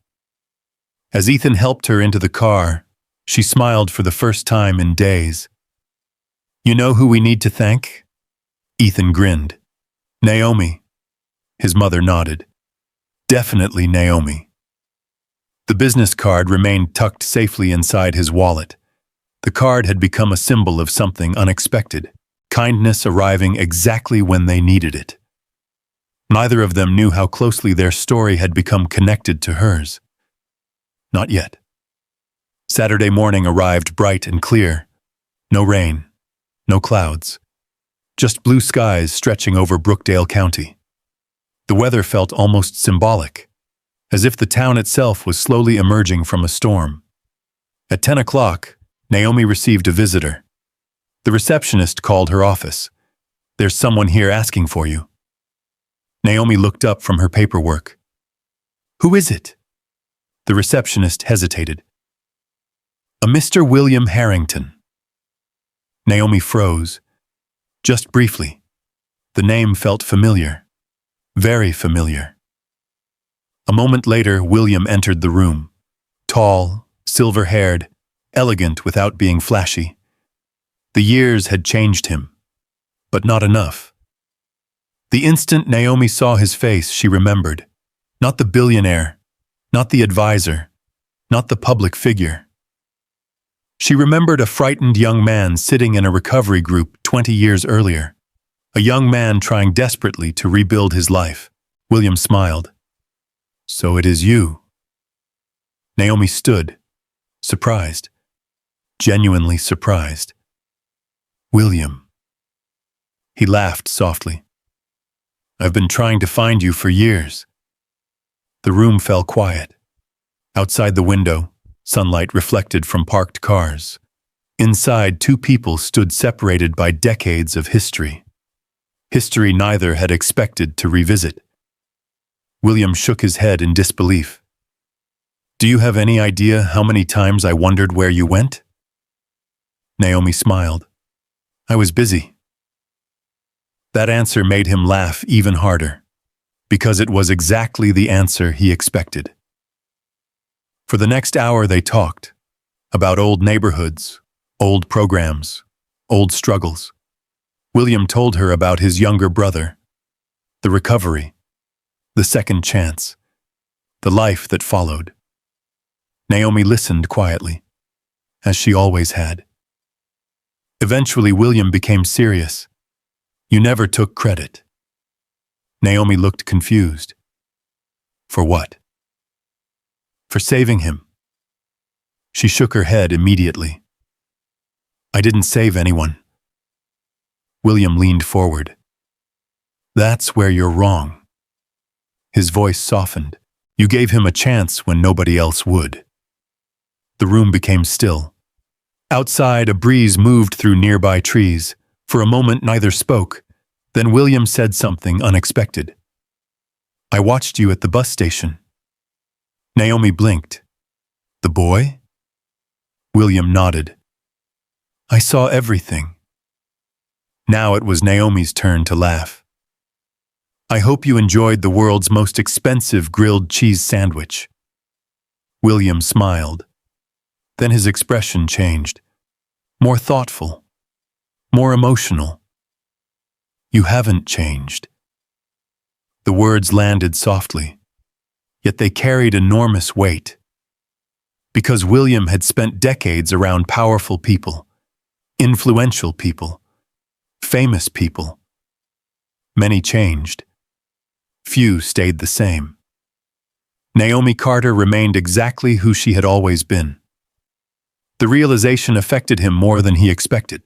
As Ethan helped her into the car, she smiled for the first time in days. "You know who we need to thank?" Ethan grinned. "Naomi." His mother nodded. "Definitely Naomi." The business card remained tucked safely inside his wallet. The card had become a symbol of something unexpected, kindness arriving exactly when they needed it. Neither of them knew how closely their story had become connected to hers. Not yet. Saturday morning arrived bright and clear. No rain, no clouds. Just blue skies stretching over Brookdale County. The weather felt almost symbolic, as if the town itself was slowly emerging from a storm. At 10 o'clock, Naomi received a visitor. The receptionist called her office. "There's someone here asking for you." Naomi looked up from her paperwork. "Who is it?" The receptionist hesitated. "A Mr. William Harrington." Naomi froze. Just briefly. The name felt familiar. Very familiar. A moment later, William entered the room. Tall, silver-haired, elegant without being flashy. The years had changed him, but not enough. The instant Naomi saw his face, she remembered. Not the billionaire, not the advisor, not the public figure. She remembered a frightened young man sitting in a recovery group 20 years earlier. A young man trying desperately to rebuild his life. William smiled. "So it is you." Naomi stood, surprised. Genuinely surprised. "William." He laughed softly. "I've been trying to find you for years." The room fell quiet. Outside the window, sunlight reflected from parked cars. Inside, two people stood separated by decades of history. History neither had expected to revisit. William shook his head in disbelief. "Do you have any idea how many times I wondered where you went?" Naomi smiled. "I was busy." That answer made him laugh even harder, because it was exactly the answer he expected. For the next hour they talked, about old neighborhoods, old programs, old struggles. William told her about his younger brother, the recovery, the second chance, the life that followed. Naomi listened quietly, as she always had. Eventually, William became serious. "You never took credit." Naomi looked confused. "For what?" "For saving him." She shook her head immediately. "I didn't save anyone." William leaned forward. "That's where you're wrong." His voice softened. "You gave him a chance when nobody else would." The room became still. Outside, a breeze moved through nearby trees. For a moment, neither spoke. Then William said something unexpected. "I watched you at the bus station." Naomi blinked. "The boy?" William nodded. "I saw everything." Now it was Naomi's turn to laugh. "I hope you enjoyed the world's most expensive grilled cheese sandwich." William smiled. Then his expression changed. More thoughtful. More emotional. "You haven't changed." The words landed softly, yet they carried enormous weight. Because William had spent decades around powerful people, influential people, famous people. Many changed. Few stayed the same. Naomi Carter remained exactly who she had always been. The realization affected him more than he expected.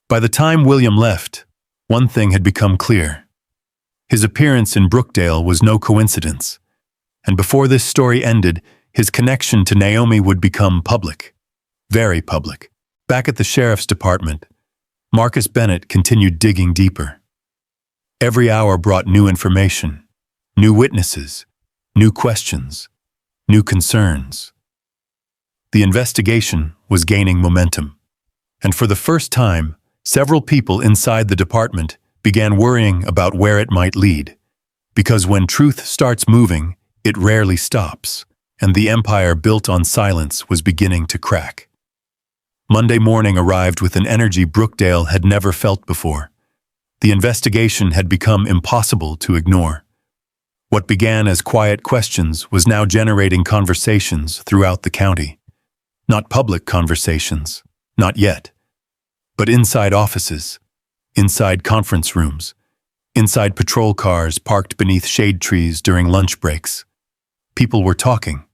By the time William left, one thing had become clear. His appearance in Brookdale was no coincidence, and before this story ended, his connection to Naomi would become public. Very public. Back at the sheriff's department, Marcus Bennett continued digging deeper. Every hour brought new information, new witnesses, new questions, new concerns. The investigation was gaining momentum, and for the first time, several people inside the department began worrying about where it might lead. Because when truth starts moving, it rarely stops, and the empire built on silence was beginning to crack. Monday morning arrived with an energy Brookdale had never felt before. The investigation had become impossible to ignore. What began as quiet questions was now generating conversations throughout the county. Not public conversations, not yet. But inside offices, inside conference rooms, inside patrol cars parked beneath shade trees during lunch breaks. People were talking.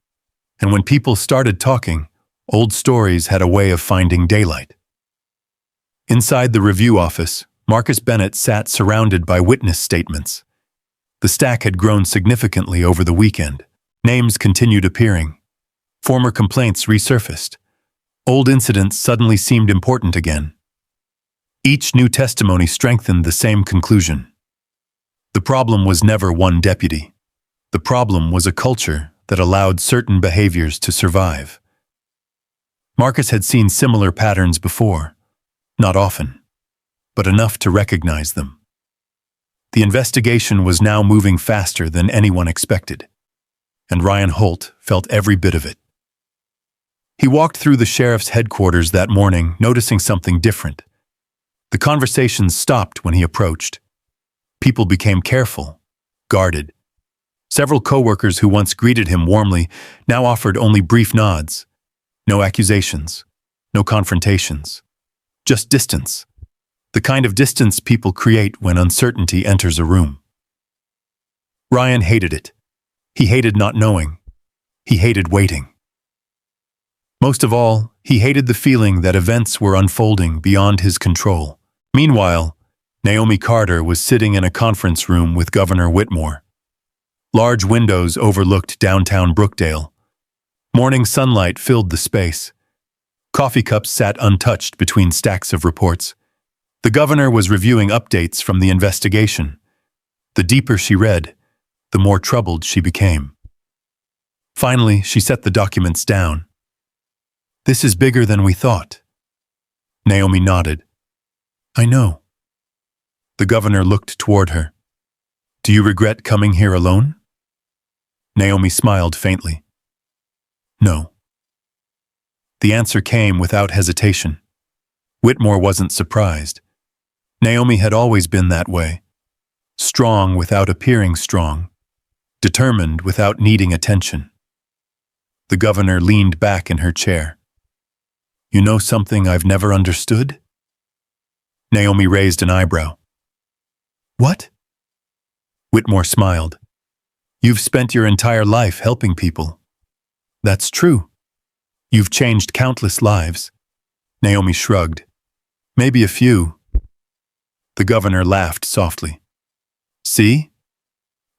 And when people started talking, old stories had a way of finding daylight. Inside the review office, Marcus Bennett sat surrounded by witness statements. The stack had grown significantly over the weekend. Names continued appearing. Former complaints resurfaced. Old incidents suddenly seemed important again. Each new testimony strengthened the same conclusion. The problem was never one deputy. The problem was a culture that allowed certain behaviors to survive. Marcus had seen similar patterns before, not often, but enough to recognize them. The investigation was now moving faster than anyone expected, and Ryan Holt felt every bit of it. He walked through the sheriff's headquarters that morning, noticing something different. The conversations stopped when he approached. People became careful, guarded. Several coworkers who once greeted him warmly now offered only brief nods. No accusations, no confrontations, just distance. The kind of distance people create when uncertainty enters a room. Ryan hated it. He hated not knowing. He hated waiting. Most of all, he hated the feeling that events were unfolding beyond his control. Meanwhile, Naomi Carter was sitting in a conference room with Governor Whitmore. Large windows overlooked downtown Brookdale. Morning sunlight filled the space. Coffee cups sat untouched between stacks of reports. The governor was reviewing updates from the investigation. The deeper she read, the more troubled she became. Finally, she set the documents down. "This is bigger than we thought." Naomi nodded. "I know." The governor looked toward her. "Do you regret coming here alone?" Naomi smiled faintly. "No." The answer came without hesitation. Whitmore wasn't surprised. Naomi had always been that way. Strong without appearing strong. Determined without needing attention. The governor leaned back in her chair. "You know something I've never understood?" Naomi raised an eyebrow. "What?" Whitmore smiled. "You've spent your entire life helping people." "That's true. You've changed countless lives." Naomi shrugged. "Maybe a few." The governor laughed softly. "See?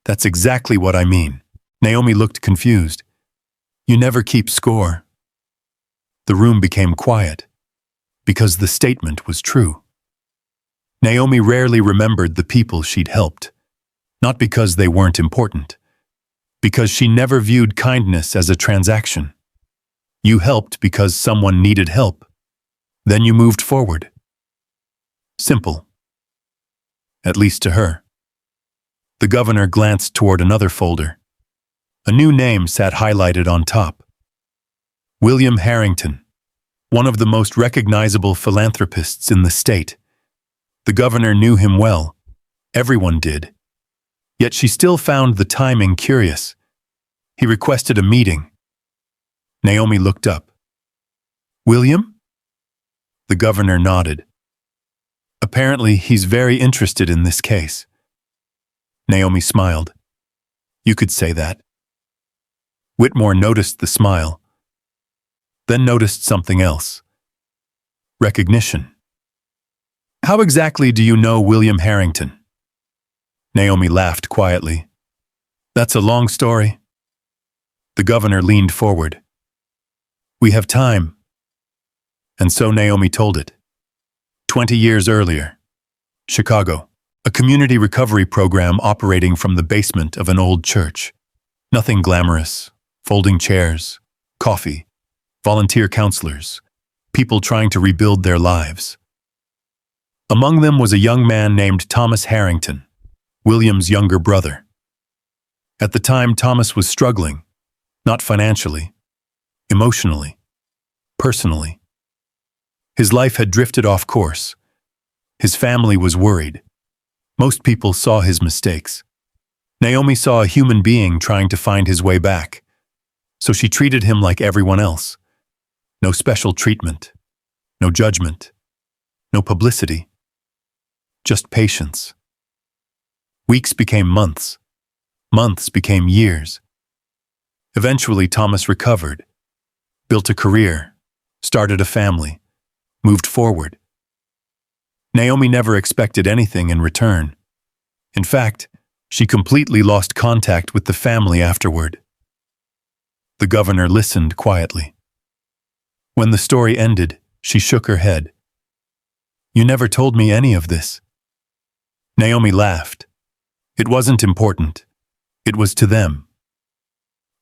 That's exactly what I mean." Naomi looked confused. "You never keep score." The room became quiet, because the statement was true. Naomi rarely remembered the people she'd helped, not because they weren't important, because she never viewed kindness as a transaction. You helped because someone needed help. Then you moved forward. Simple. At least to her. The governor glanced toward another folder. A new name sat highlighted on top. William Harrington, one of the most recognizable philanthropists in the state. The governor knew him well. Everyone did. Yet she still found the timing curious. He requested a meeting. Naomi looked up. "William?" The governor nodded. "Apparently, he's very interested in this case." Naomi smiled. "You could say that." Whitmore noticed the smile, then noticed something else. Recognition. "How exactly do you know William Harrington?" Naomi laughed quietly. "That's a long story." The governor leaned forward. "We have time." And so Naomi told it. 20 years earlier, Chicago, a community recovery program operating from the basement of an old church. Nothing glamorous, folding chairs, coffee, volunteer counselors, people trying to rebuild their lives. Among them was a young man named Thomas Harrington, William's younger brother. At the time, Thomas was struggling, not financially, emotionally, personally. His life had drifted off course. His family was worried. Most people saw his mistakes. Naomi saw a human being trying to find his way back, so she treated him like everyone else. No special treatment, no judgment, no publicity, just patience. Weeks became months, months became years. Eventually, Thomas recovered, built a career, started a family, moved forward. Naomi never expected anything in return. In fact, she completely lost contact with the family afterward. The governor listened quietly. When the story ended, she shook her head. "You never told me any of this." Naomi laughed. It wasn't important. It was to them.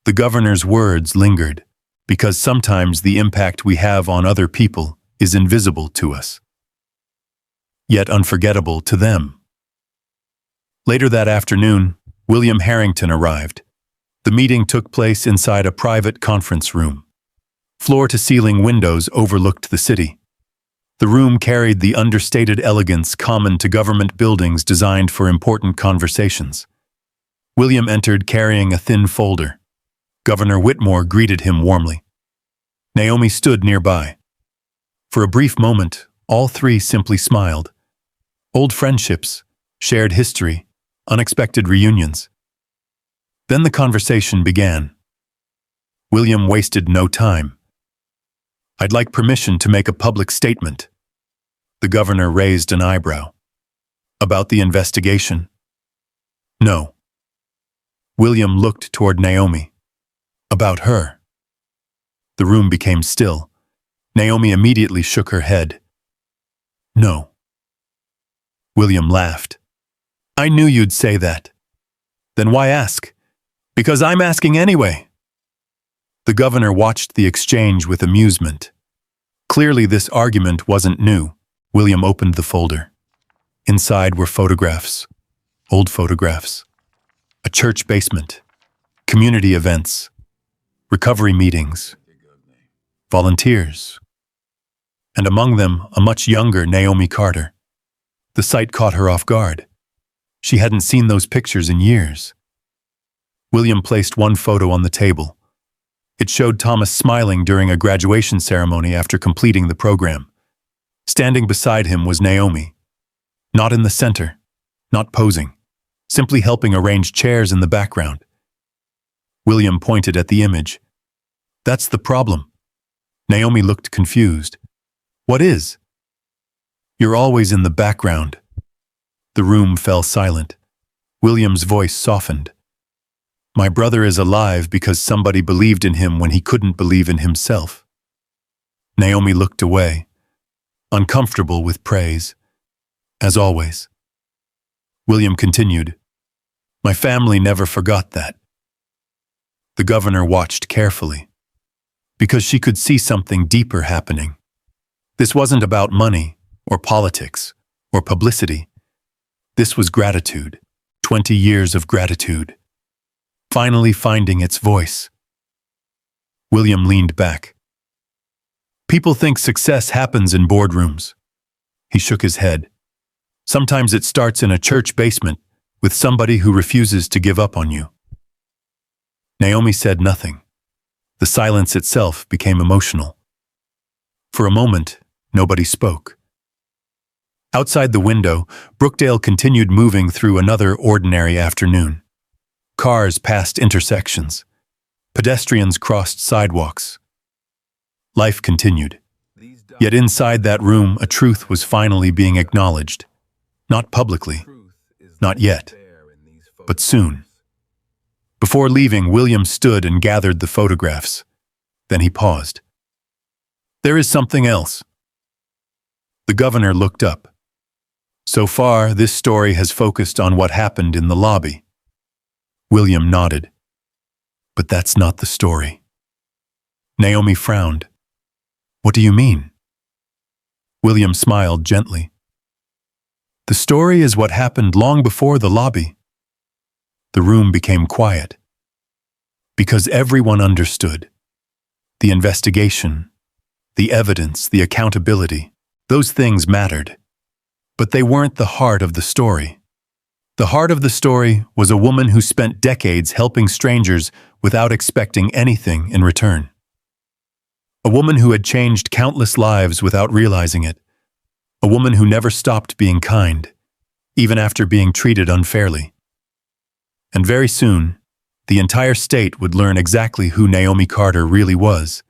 The governor's words lingered, because sometimes the impact we have on other people is invisible to us, yet unforgettable to them. Later that afternoon, William Harrington arrived. The meeting took place inside a private conference room. Floor-to-ceiling windows overlooked the city. The room carried the understated elegance common to government buildings designed for important conversations. William entered carrying a thin folder. Governor Whitmore greeted him warmly. Naomi stood nearby. For a brief moment, all three simply smiled. Old friendships, shared history, unexpected reunions. Then the conversation began. William wasted no time. "I'd like permission to make a public statement." The governor raised an eyebrow. "About the investigation?" "No." William looked toward Naomi. "About her." The room became still. Naomi immediately shook her head. "No." William laughed. "I knew you'd say that." "Then why ask?" "Because I'm asking anyway." The governor watched the exchange with amusement. Clearly, this argument wasn't new. William opened the folder. Inside were photographs, old photographs, a church basement, community events, recovery meetings, volunteers, and among them, a much younger Naomi Carter. The sight caught her off guard. She hadn't seen those pictures in years. William placed one photo on the table. It showed Thomas smiling during a graduation ceremony after completing the program. Standing beside him was Naomi. Not in the center, not posing, simply helping arrange chairs in the background. William pointed at the image. "That's the problem." Naomi looked confused. "What is?" "You're always in the background." The room fell silent. William's voice softened. "My brother is alive because somebody believed in him when he couldn't believe in himself." Naomi looked away, uncomfortable with praise. As always. William continued, "My family never forgot that." The governor watched carefully, because she could see something deeper happening. This wasn't about money, or politics, or publicity. This was gratitude, 20 years of gratitude, finally finding its voice. William leaned back. "People think success happens in boardrooms." He shook his head. "Sometimes it starts in a church basement with somebody who refuses to give up on you." Naomi said nothing. The silence itself became emotional. For a moment, nobody spoke. Outside the window, Brookdale continued moving through another ordinary afternoon. Cars passed intersections. Pedestrians crossed sidewalks. Life continued. Yet inside that room, a truth was finally being acknowledged. Not publicly, not yet, but soon. Before leaving, William stood and gathered the photographs. Then he paused. "There is something else." The governor looked up. "So far, this story has focused on what happened in the lobby." William nodded. "But that's not the story." Naomi frowned. "What do you mean?" William smiled gently. "The story is what happened long before the lobby." The room became quiet. Because everyone understood. The investigation, the evidence, the accountability, those things mattered. But they weren't the heart of the story. The heart of the story was a woman who spent decades helping strangers without expecting anything in return. A woman who had changed countless lives without realizing it. A woman who never stopped being kind, even after being treated unfairly. And very soon, the entire state would learn exactly who Naomi Carter really was,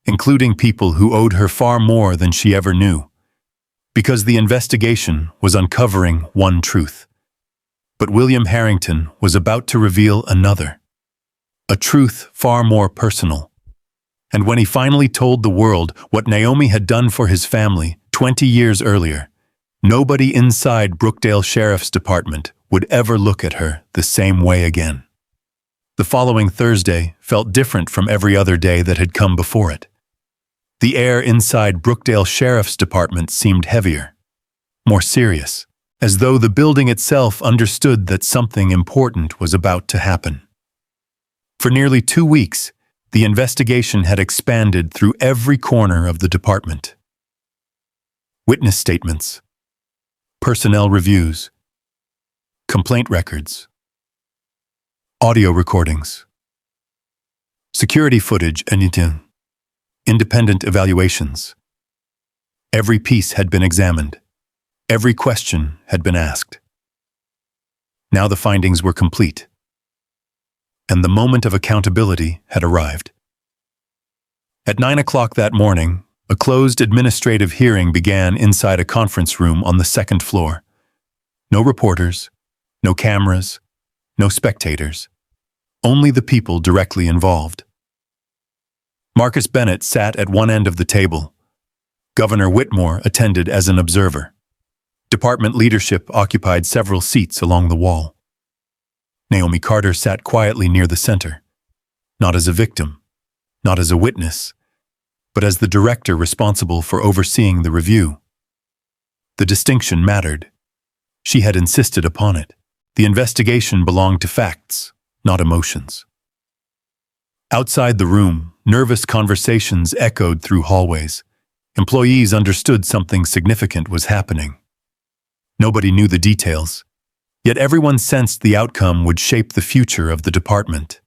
including people who owed her far more than she ever knew, because the investigation was uncovering one truth. But William Harrington was about to reveal another, a truth far more personal. And when he finally told the world what Naomi had done for his family 20 years earlier, nobody inside Brookdale Sheriff's Department would ever look at her the same way again. The following Thursday felt different from every other day that had come before it. The air inside Brookdale Sheriff's Department seemed heavier, more serious, as though the building itself understood that something important was about to happen. For nearly 2 weeks, the investigation had expanded through every corner of the department. Witness statements, personnel reviews, complaint records, audio recordings, security footage and independent evaluations. Every piece had been examined. Every question had been asked. Now the findings were complete, and the moment of accountability had arrived. At 9 o'clock that morning, a closed administrative hearing began inside a conference room on the second floor. No reporters, no cameras, no spectators, only the people directly involved. Marcus Bennett sat at one end of the table. Governor Whitmore attended as an observer. Department leadership occupied several seats along the wall. Naomi Carter sat quietly near the center, not as a victim, not as a witness, but as the director responsible for overseeing the review. The distinction mattered. She had insisted upon it. The investigation belonged to facts, not emotions. Outside the room, nervous conversations echoed through hallways. Employees understood something significant was happening. Nobody knew the details, yet everyone sensed the outcome would shape the future of the department.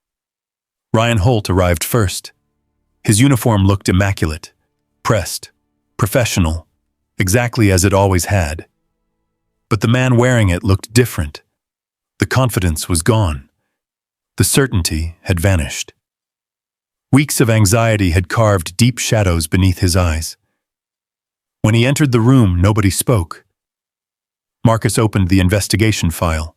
Ryan Holt arrived first. His uniform looked immaculate, pressed, professional, exactly as it always had. But the man wearing it looked different. The confidence was gone. The certainty had vanished. Weeks of anxiety had carved deep shadows beneath his eyes. When he entered the room, nobody spoke. Marcus opened the investigation file.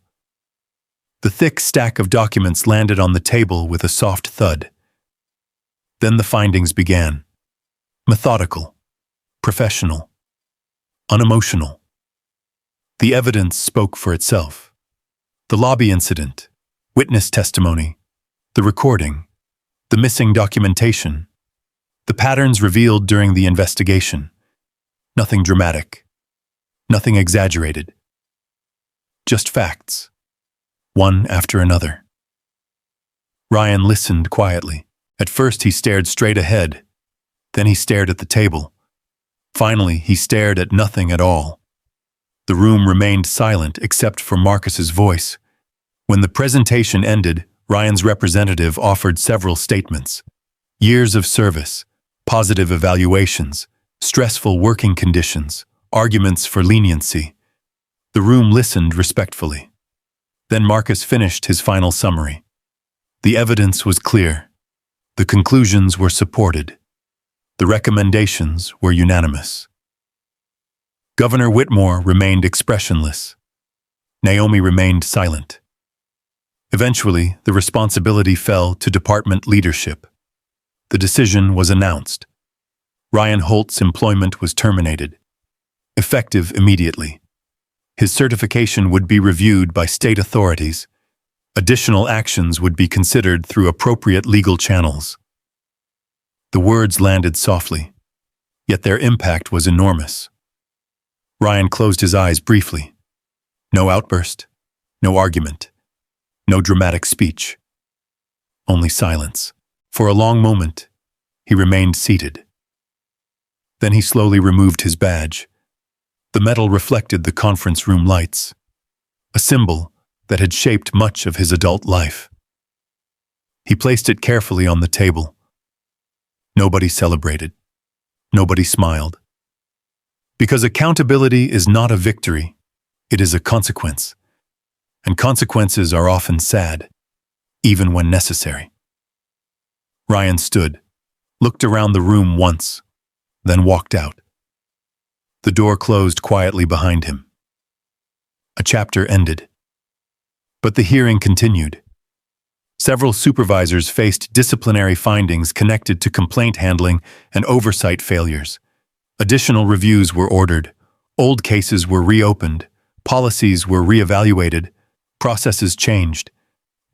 The thick stack of documents landed on the table with a soft thud. Then the findings began. Methodical, professional, unemotional. The evidence spoke for itself. The lobby incident, witness testimony, the recording, the missing documentation, the patterns revealed during the investigation. Nothing dramatic, nothing exaggerated. Just facts, one after another. Ryan listened quietly. At first he stared straight ahead, then he stared at the table. Finally, he stared at nothing at all. The room remained silent except for Marcus's voice. When the presentation ended, Ryan's representative offered several statements. Years of service, positive evaluations, stressful working conditions, arguments for leniency. The room listened respectfully. Then Marcus finished his final summary. The evidence was clear. The conclusions were supported. The recommendations were unanimous. Governor Whitmore remained expressionless. Naomi remained silent. Eventually, the responsibility fell to department leadership. The decision was announced. Ryan Holt's employment was terminated, effective immediately. His certification would be reviewed by state authorities. Additional actions would be considered through appropriate legal channels. The words landed softly, yet their impact was enormous. Ryan closed his eyes briefly. No outburst, no argument, no dramatic speech. Only silence. For a long moment, he remained seated. Then he slowly removed his badge. The metal reflected the conference room lights, a symbol that had shaped much of his adult life. He placed it carefully on the table. Nobody celebrated. Nobody smiled. Because accountability is not a victory, it is a consequence. And consequences are often sad, even when necessary. Ryan stood, looked around the room once, then walked out. The door closed quietly behind him. A chapter ended. But the hearing continued. Several supervisors faced disciplinary findings connected to complaint handling and oversight failures. Additional reviews were ordered. Old cases were reopened. Policies were reevaluated. Processes changed.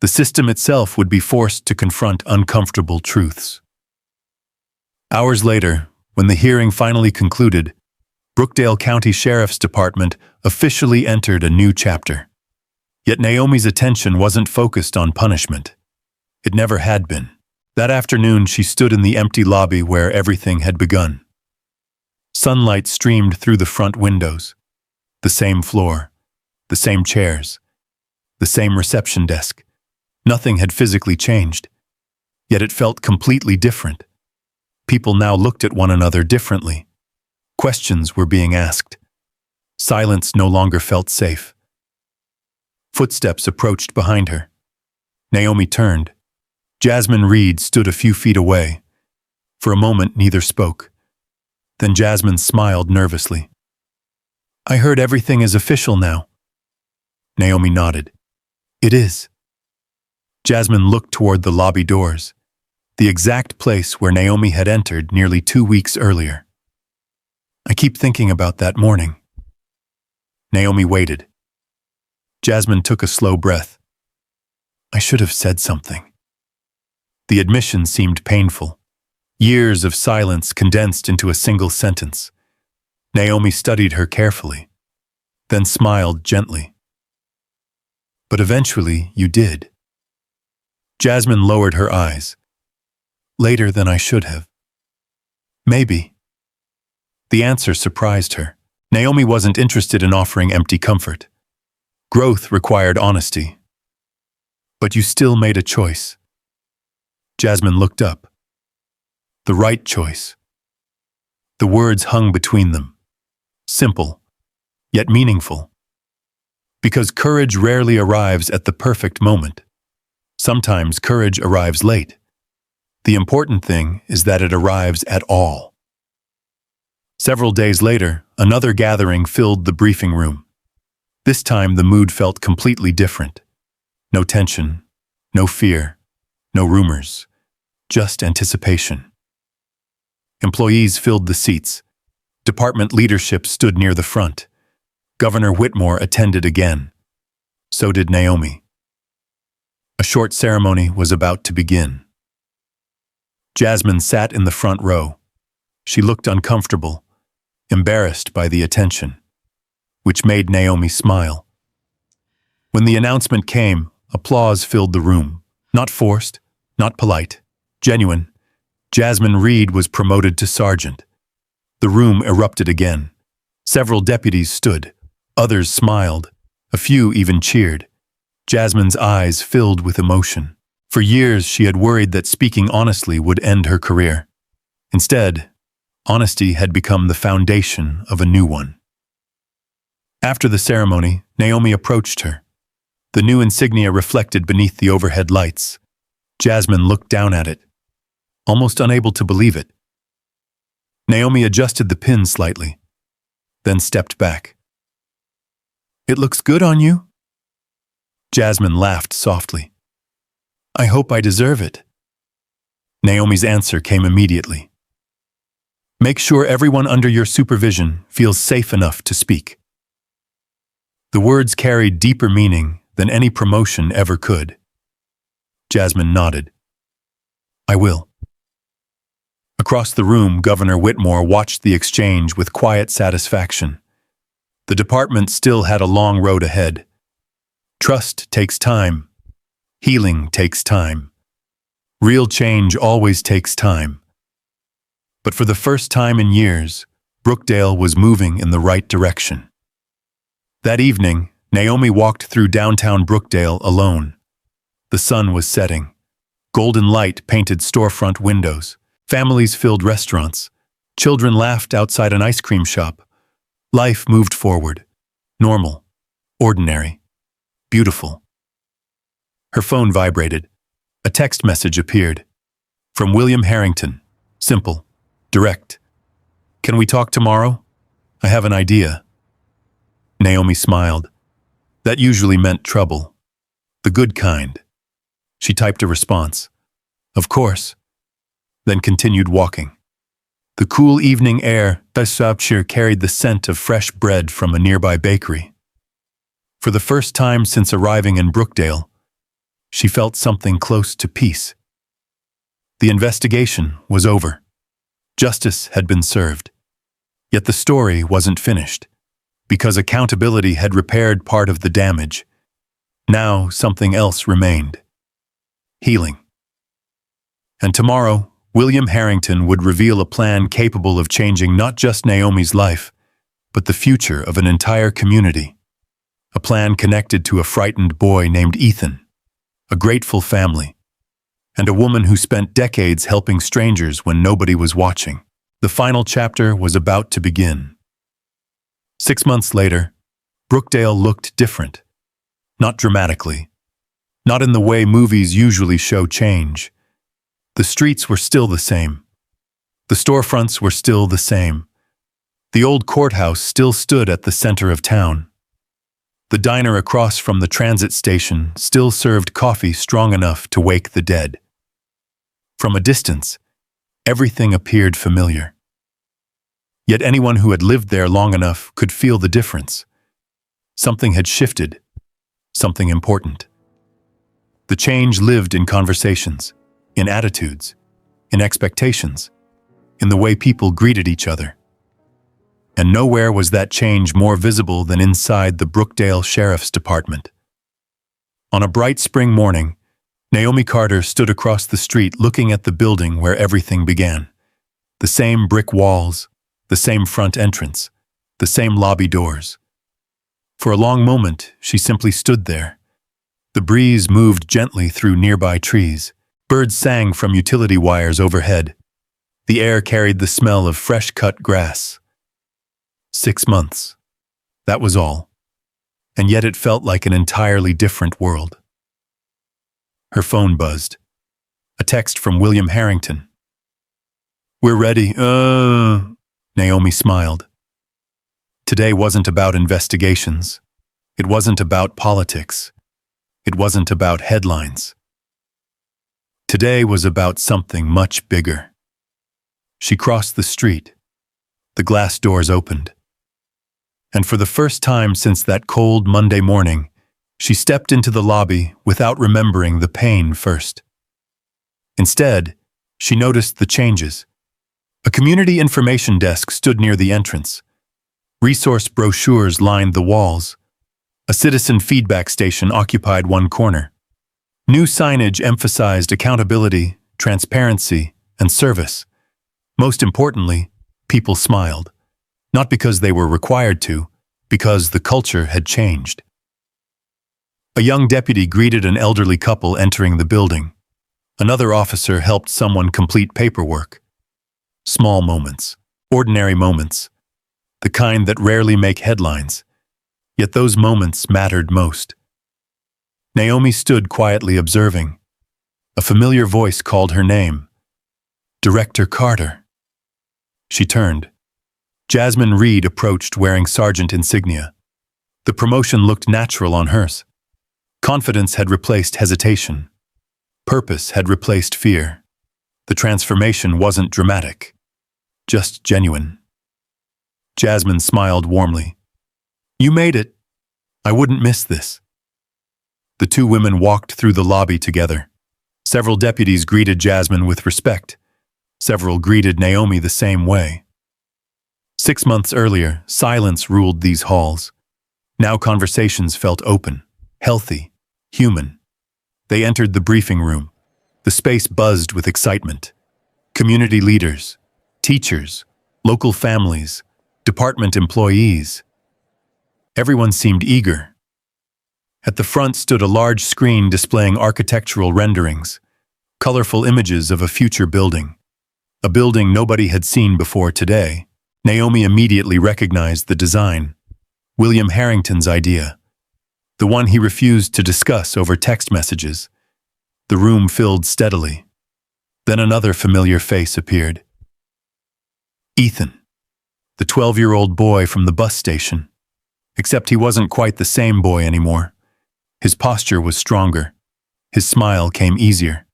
The system itself would be forced to confront uncomfortable truths. Hours later, when the hearing finally concluded, Brookdale County Sheriff's Department officially entered a new chapter. Yet Naomi's attention wasn't focused on punishment. It never had been. That afternoon, she stood in the empty lobby where everything had begun. Sunlight streamed through the front windows. The same floor, the same chairs, the same reception desk. Nothing had physically changed. Yet it felt completely different. People now looked at one another differently. Questions were being asked. Silence no longer felt safe. Footsteps approached behind her. Naomi turned. Jasmine Reed stood a few feet away. For a moment, neither spoke. Then Jasmine smiled nervously. "I heard everything is official now." Naomi nodded. "It is." Jasmine looked toward the lobby doors, the exact place where Naomi had entered nearly 2 weeks earlier. "I keep thinking about that morning." Naomi waited. Jasmine took a slow breath. "I should have said something." The admission seemed painful. Years of silence condensed into a single sentence. Naomi studied her carefully, then smiled gently. "But eventually you did." Jasmine lowered her eyes. "Later than I should have." "Maybe." The answer surprised her. Naomi wasn't interested in offering empty comfort. Growth required honesty. "But you still made a choice." Jasmine looked up. The right choice. The words hung between them. Simple, yet meaningful. Because courage rarely arrives at the perfect moment. Sometimes courage arrives late. The important thing is that it arrives at all. Several days later, another gathering filled the briefing room. This time the mood felt completely different. No tension, no fear, no rumors, just anticipation. Employees filled the seats. Department leadership stood near the front. Governor Whitmore attended again. So did Naomi. A short ceremony was about to begin. Jasmine sat in the front row. She looked uncomfortable, embarrassed by the attention, which made Naomi smile. When the announcement came, applause filled the room. Not forced, not polite, genuine. Jasmine Reed was promoted to sergeant. The room erupted again. Several deputies stood. Others smiled. A few even cheered. Jasmine's eyes filled with emotion. For years, she had worried that speaking honestly would end her career. Instead, honesty had become the foundation of a new one. After the ceremony, Naomi approached her. The new insignia reflected beneath the overhead lights. Jasmine looked down at it, almost unable to believe it. Naomi adjusted the pin slightly, then stepped back. "It looks good on you?" Jasmine laughed softly. "I hope I deserve it." Naomi's answer came immediately. "Make sure everyone under your supervision feels safe enough to speak." The words carried deeper meaning than any promotion ever could. Jasmine nodded. "I will." Across the room, Governor Whitmore watched the exchange with quiet satisfaction. The department still had a long road ahead. Trust takes time. Healing takes time. Real change always takes time. But for the first time in years, Brookdale was moving in the right direction. That evening, Naomi walked through downtown Brookdale alone. The sun was setting. Golden light painted storefront windows. Families filled restaurants. Children laughed outside an ice cream shop. Life moved forward. Normal. Ordinary. Beautiful. Her phone vibrated. A text message appeared. From William Harrington. Simple. Direct. Can we talk tomorrow? I have an idea. Naomi smiled. That usually meant trouble. The good kind. She typed a response. Of course. Then continued walking. The cool evening air carried the scent of fresh bread from a nearby bakery. For the first time since arriving in Brookdale, she felt something close to peace. The investigation was over. Justice had been served. Yet the story wasn't finished, because accountability had repaired part of the damage. Now something else remained. Healing. And tomorrow, William Harrington would reveal a plan capable of changing not just Naomi's life, but the future of an entire community. A plan connected to a frightened boy named Ethan, a grateful family, and a woman who spent decades helping strangers when nobody was watching. The final chapter was about to begin. 6 months later, Brookdale looked different. Not dramatically. Not in the way movies usually show change. The streets were still the same. The storefronts were still the same. The old courthouse still stood at the center of town. The diner across from the transit station still served coffee strong enough to wake the dead. From a distance, everything appeared familiar. Yet anyone who had lived there long enough could feel the difference. Something had shifted. Something important. The change lived in conversations, in attitudes, in expectations, in the way people greeted each other. And nowhere was that change more visible than inside the Brookdale Sheriff's Department. On a bright spring morning, Naomi Carter stood across the street looking at the building where everything began. The same brick walls, the same front entrance, the same lobby doors. For a long moment, she simply stood there. The breeze moved gently through nearby trees. Birds sang from utility wires overhead. The air carried the smell of fresh-cut grass. 6 months. That was all. And yet it felt like an entirely different world. Her phone buzzed. A text from William Harrington. We're ready. Naomi smiled. Today wasn't about investigations. It wasn't about politics. It wasn't about headlines. Today was about something much bigger. She crossed the street. The glass doors opened. And for the first time since that cold Monday morning, she stepped into the lobby without remembering the pain first. Instead, she noticed the changes. A community information desk stood near the entrance. Resource brochures lined the walls. A citizen feedback station occupied one corner. New signage emphasized accountability, transparency, and service. Most importantly, people smiled. Not because they were required to, because the culture had changed. A young deputy greeted an elderly couple entering the building. Another officer helped someone complete paperwork. Small moments, ordinary moments, the kind that rarely make headlines. Yet those moments mattered most. Naomi stood quietly observing. A familiar voice called her name. Director Carter. She turned. Jasmine Reed approached wearing sergeant insignia. The promotion looked natural on hers. Confidence had replaced hesitation. Purpose had replaced fear. The transformation wasn't dramatic, just genuine. Jasmine smiled warmly. You made it. I wouldn't miss this. The two women walked through the lobby together. Several deputies greeted Jasmine with respect. Several greeted Naomi the same way. 6 months earlier, silence ruled these halls. Now conversations felt open, healthy, human. They entered the briefing room. The space buzzed with excitement. Community leaders, teachers, local families, department employees. Everyone seemed eager. At the front stood a large screen displaying architectural renderings, colorful images of a future building. A building nobody had seen before today. Naomi immediately recognized the design. William Harrington's idea. The one he refused to discuss over text messages. The room filled steadily. Then another familiar face appeared. Ethan, the 12-year-old boy from the bus station. Except he wasn't quite the same boy anymore. His posture was stronger. His smile came easier.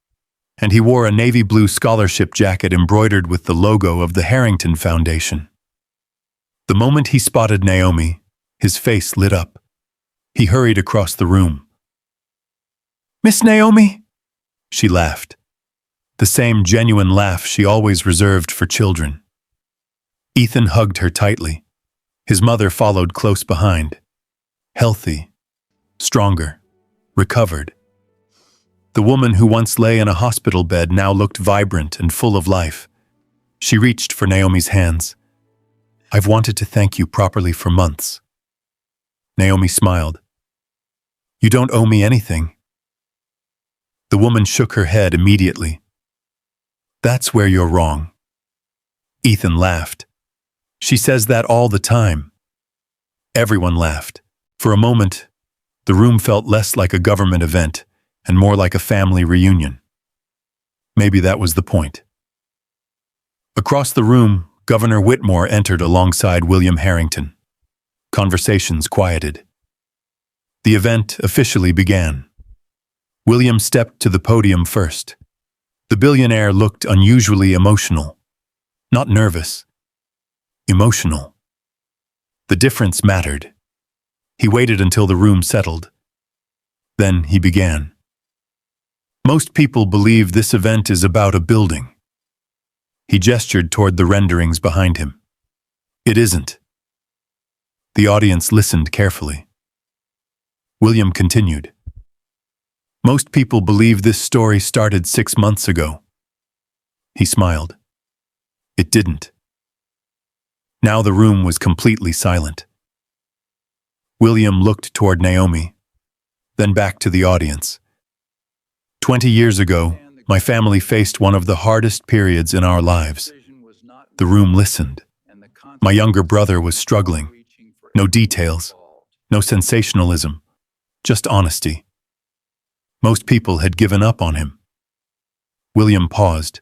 And he wore a navy blue scholarship jacket embroidered with the logo of the Harrington Foundation. The moment he spotted Naomi, his face lit up. He hurried across the room. "Miss Naomi?" She laughed. The same genuine laugh she always reserved for children. Ethan hugged her tightly. His mother followed close behind. Healthy, stronger, recovered. The woman who once lay in a hospital bed now looked vibrant and full of life. She reached for Naomi's hands. "I've wanted to thank you properly for months." Naomi smiled. "You don't owe me anything." The woman shook her head immediately. "That's where you're wrong." Ethan laughed. "She says that all the time." Everyone laughed. For a moment, the room felt less like a government event and more like a family reunion. Maybe that was the point. Across the room, Governor Whitmore entered alongside William Harrington. Conversations quieted. The event officially began. William stepped to the podium first. The billionaire looked unusually emotional. Not nervous. Emotional. The difference mattered. He waited until the room settled. Then he began. "Most people believe this event is about a building." He gestured toward the renderings behind him. "It isn't." The audience listened carefully. William continued. "Most people believe this story started 6 months ago." He smiled. It didn't. Now the room was completely silent. William looked toward Naomi, then back to the audience. 20 years ago, my family faced one of the hardest periods in our lives. The room listened. My younger brother was struggling. No details, no sensationalism, just honesty. Most people had given up on him. William paused,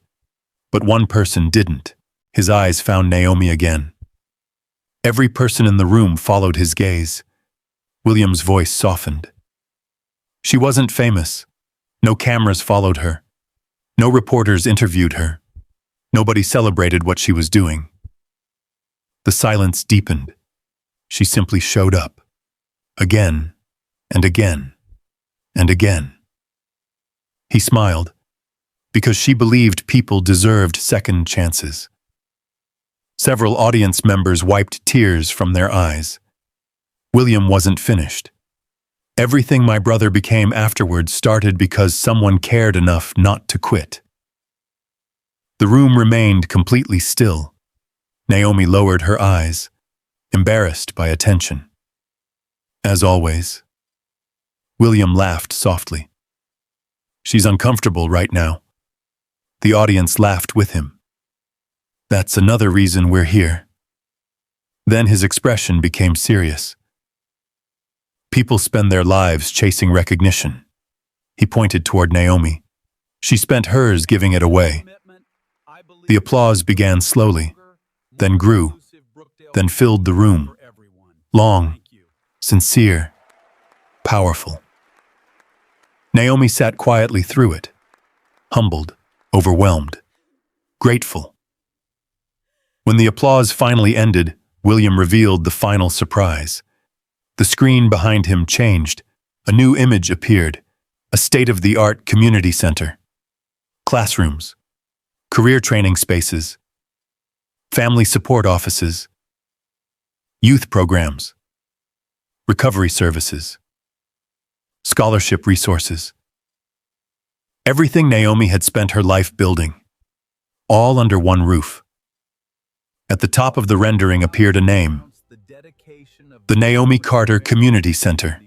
but one person didn't. His eyes found Naomi again. Every person in the room followed his gaze. William's voice softened. She wasn't famous. No cameras followed her. No reporters interviewed her. Nobody celebrated what she was doing. The silence deepened. She simply showed up. Again, and again, and again. He smiled, because she believed people deserved second chances. Several audience members wiped tears from their eyes. William wasn't finished. Everything my brother became afterwards started because someone cared enough not to quit. The room remained completely still. Naomi lowered her eyes, embarrassed by attention. As always. William laughed softly. She's uncomfortable right now. The audience laughed with him. That's another reason we're here. Then his expression became serious. People spend their lives chasing recognition. He pointed toward Naomi. She spent hers giving it away. The applause began slowly, then grew, then filled the room. Long, sincere, powerful. Naomi sat quietly through it, humbled, overwhelmed, grateful. When the applause finally ended, William revealed the final surprise. The screen behind him changed. A new image appeared, a state-of-the-art community center. Classrooms, career training spaces, family support offices, youth programs, recovery services, scholarship resources. Everything Naomi had spent her life building, all under one roof. At the top of the rendering appeared a name, the Naomi Carter Community Center.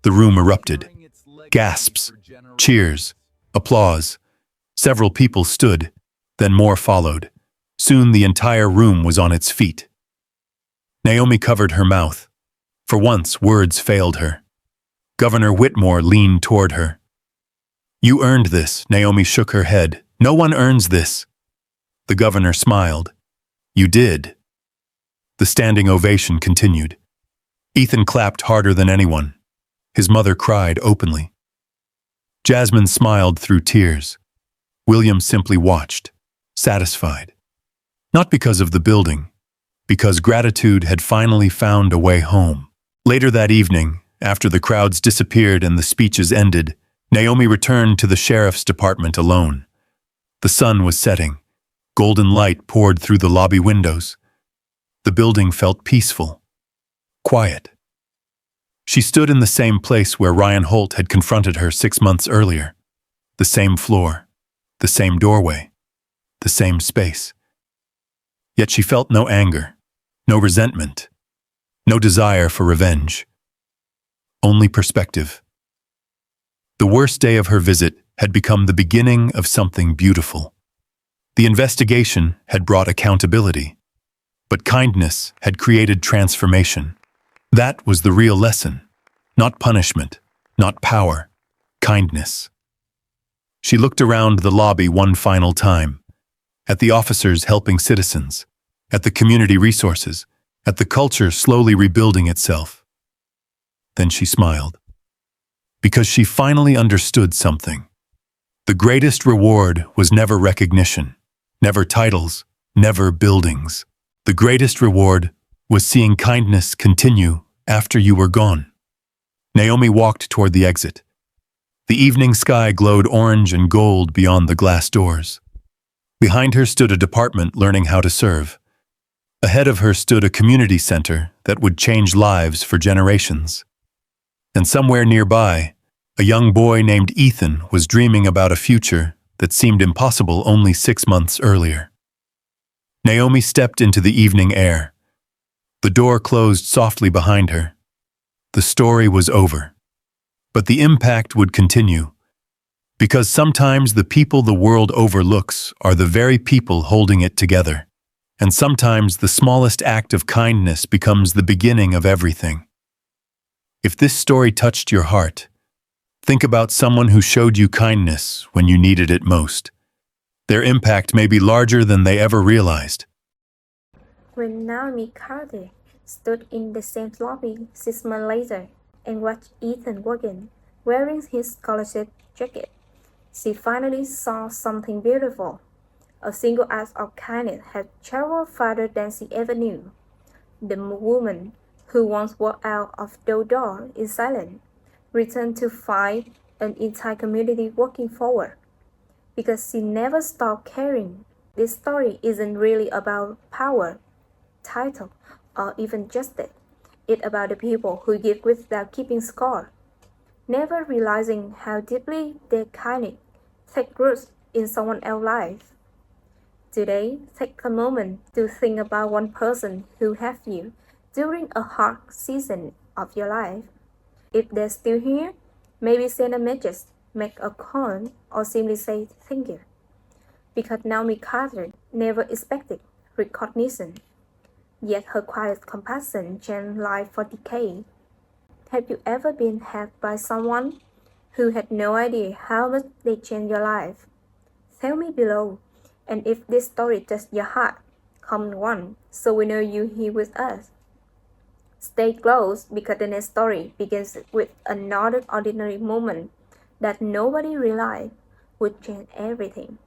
The room erupted. Gasps, cheers, applause. Several people stood, Then more followed. Soon the entire room was on its feet. Naomi covered her mouth. For once, words failed her. Governor Whitmore leaned toward her. "You earned this," Naomi shook her head. "No one earns this." The governor smiled. "You did." The standing ovation continued. Ethan clapped harder than anyone. His mother cried openly. Jasmine smiled through tears. William simply watched, satisfied. Not because of the building, because gratitude had finally found a way home. Later that evening, after the crowds disappeared and the speeches ended, Naomi returned to the sheriff's department alone. The sun was setting. Golden light poured through the lobby windows. The building felt peaceful, quiet. She stood in the same place where Ryan Holt had confronted her 6 months earlier. The same floor, the same doorway, the same space. Yet she felt no anger, no resentment, no desire for revenge. Only perspective. The worst day of her visit had become the beginning of something beautiful. The investigation had brought accountability, but kindness had created transformation. That was the real lesson. Not punishment, not power, kindness. She looked around the lobby one final time, at the officers helping citizens, at the community resources, at the culture slowly rebuilding itself. Then she smiled, because she finally understood something. The greatest reward was never recognition, never titles, never buildings. The greatest reward was seeing kindness continue after you were gone. Naomi walked toward the exit. The evening sky glowed orange and gold beyond the glass doors. Behind her stood a department learning how to serve. Ahead of her stood a community center that would change lives for generations. And somewhere nearby, a young boy named Ethan was dreaming about a future that seemed impossible only 6 months earlier. Naomi stepped into the evening air. The door closed softly behind her. The story was over. But the impact would continue. Because sometimes the people the world overlooks are the very people holding it together. And sometimes the smallest act of kindness becomes the beginning of everything. If this story touched your heart, think about someone who showed you kindness when you needed it most. Their impact may be larger than they ever realized. When Naomi Carter stood in the same lobby 6 months later and watched Ethan walk in, wearing his scholarship jacket, she finally saw something beautiful. A single act of kindness had traveled farther than she ever knew. The woman who once walked out of the door in silence returned to find an entire community walking forward. Because she never stopped caring. This story isn't really about power, title, or even justice. It's about the people who give without keeping score, never realizing how deeply their kindness takes roots in someone else's life. Today, take a moment to think about one person who helped you during a hard season of your life. If they're still here, maybe send a message, make a call, or simply say thank you. Because Naomi Carter never expected recognition, yet her quiet compassion changed life for decades. Have you ever been helped by someone who had no idea how much they changed your life? Tell me below. And if this story touched your heart, comment one so we know you're here with us. Stay close because the next story begins with another ordinary moment that nobody realized would change everything.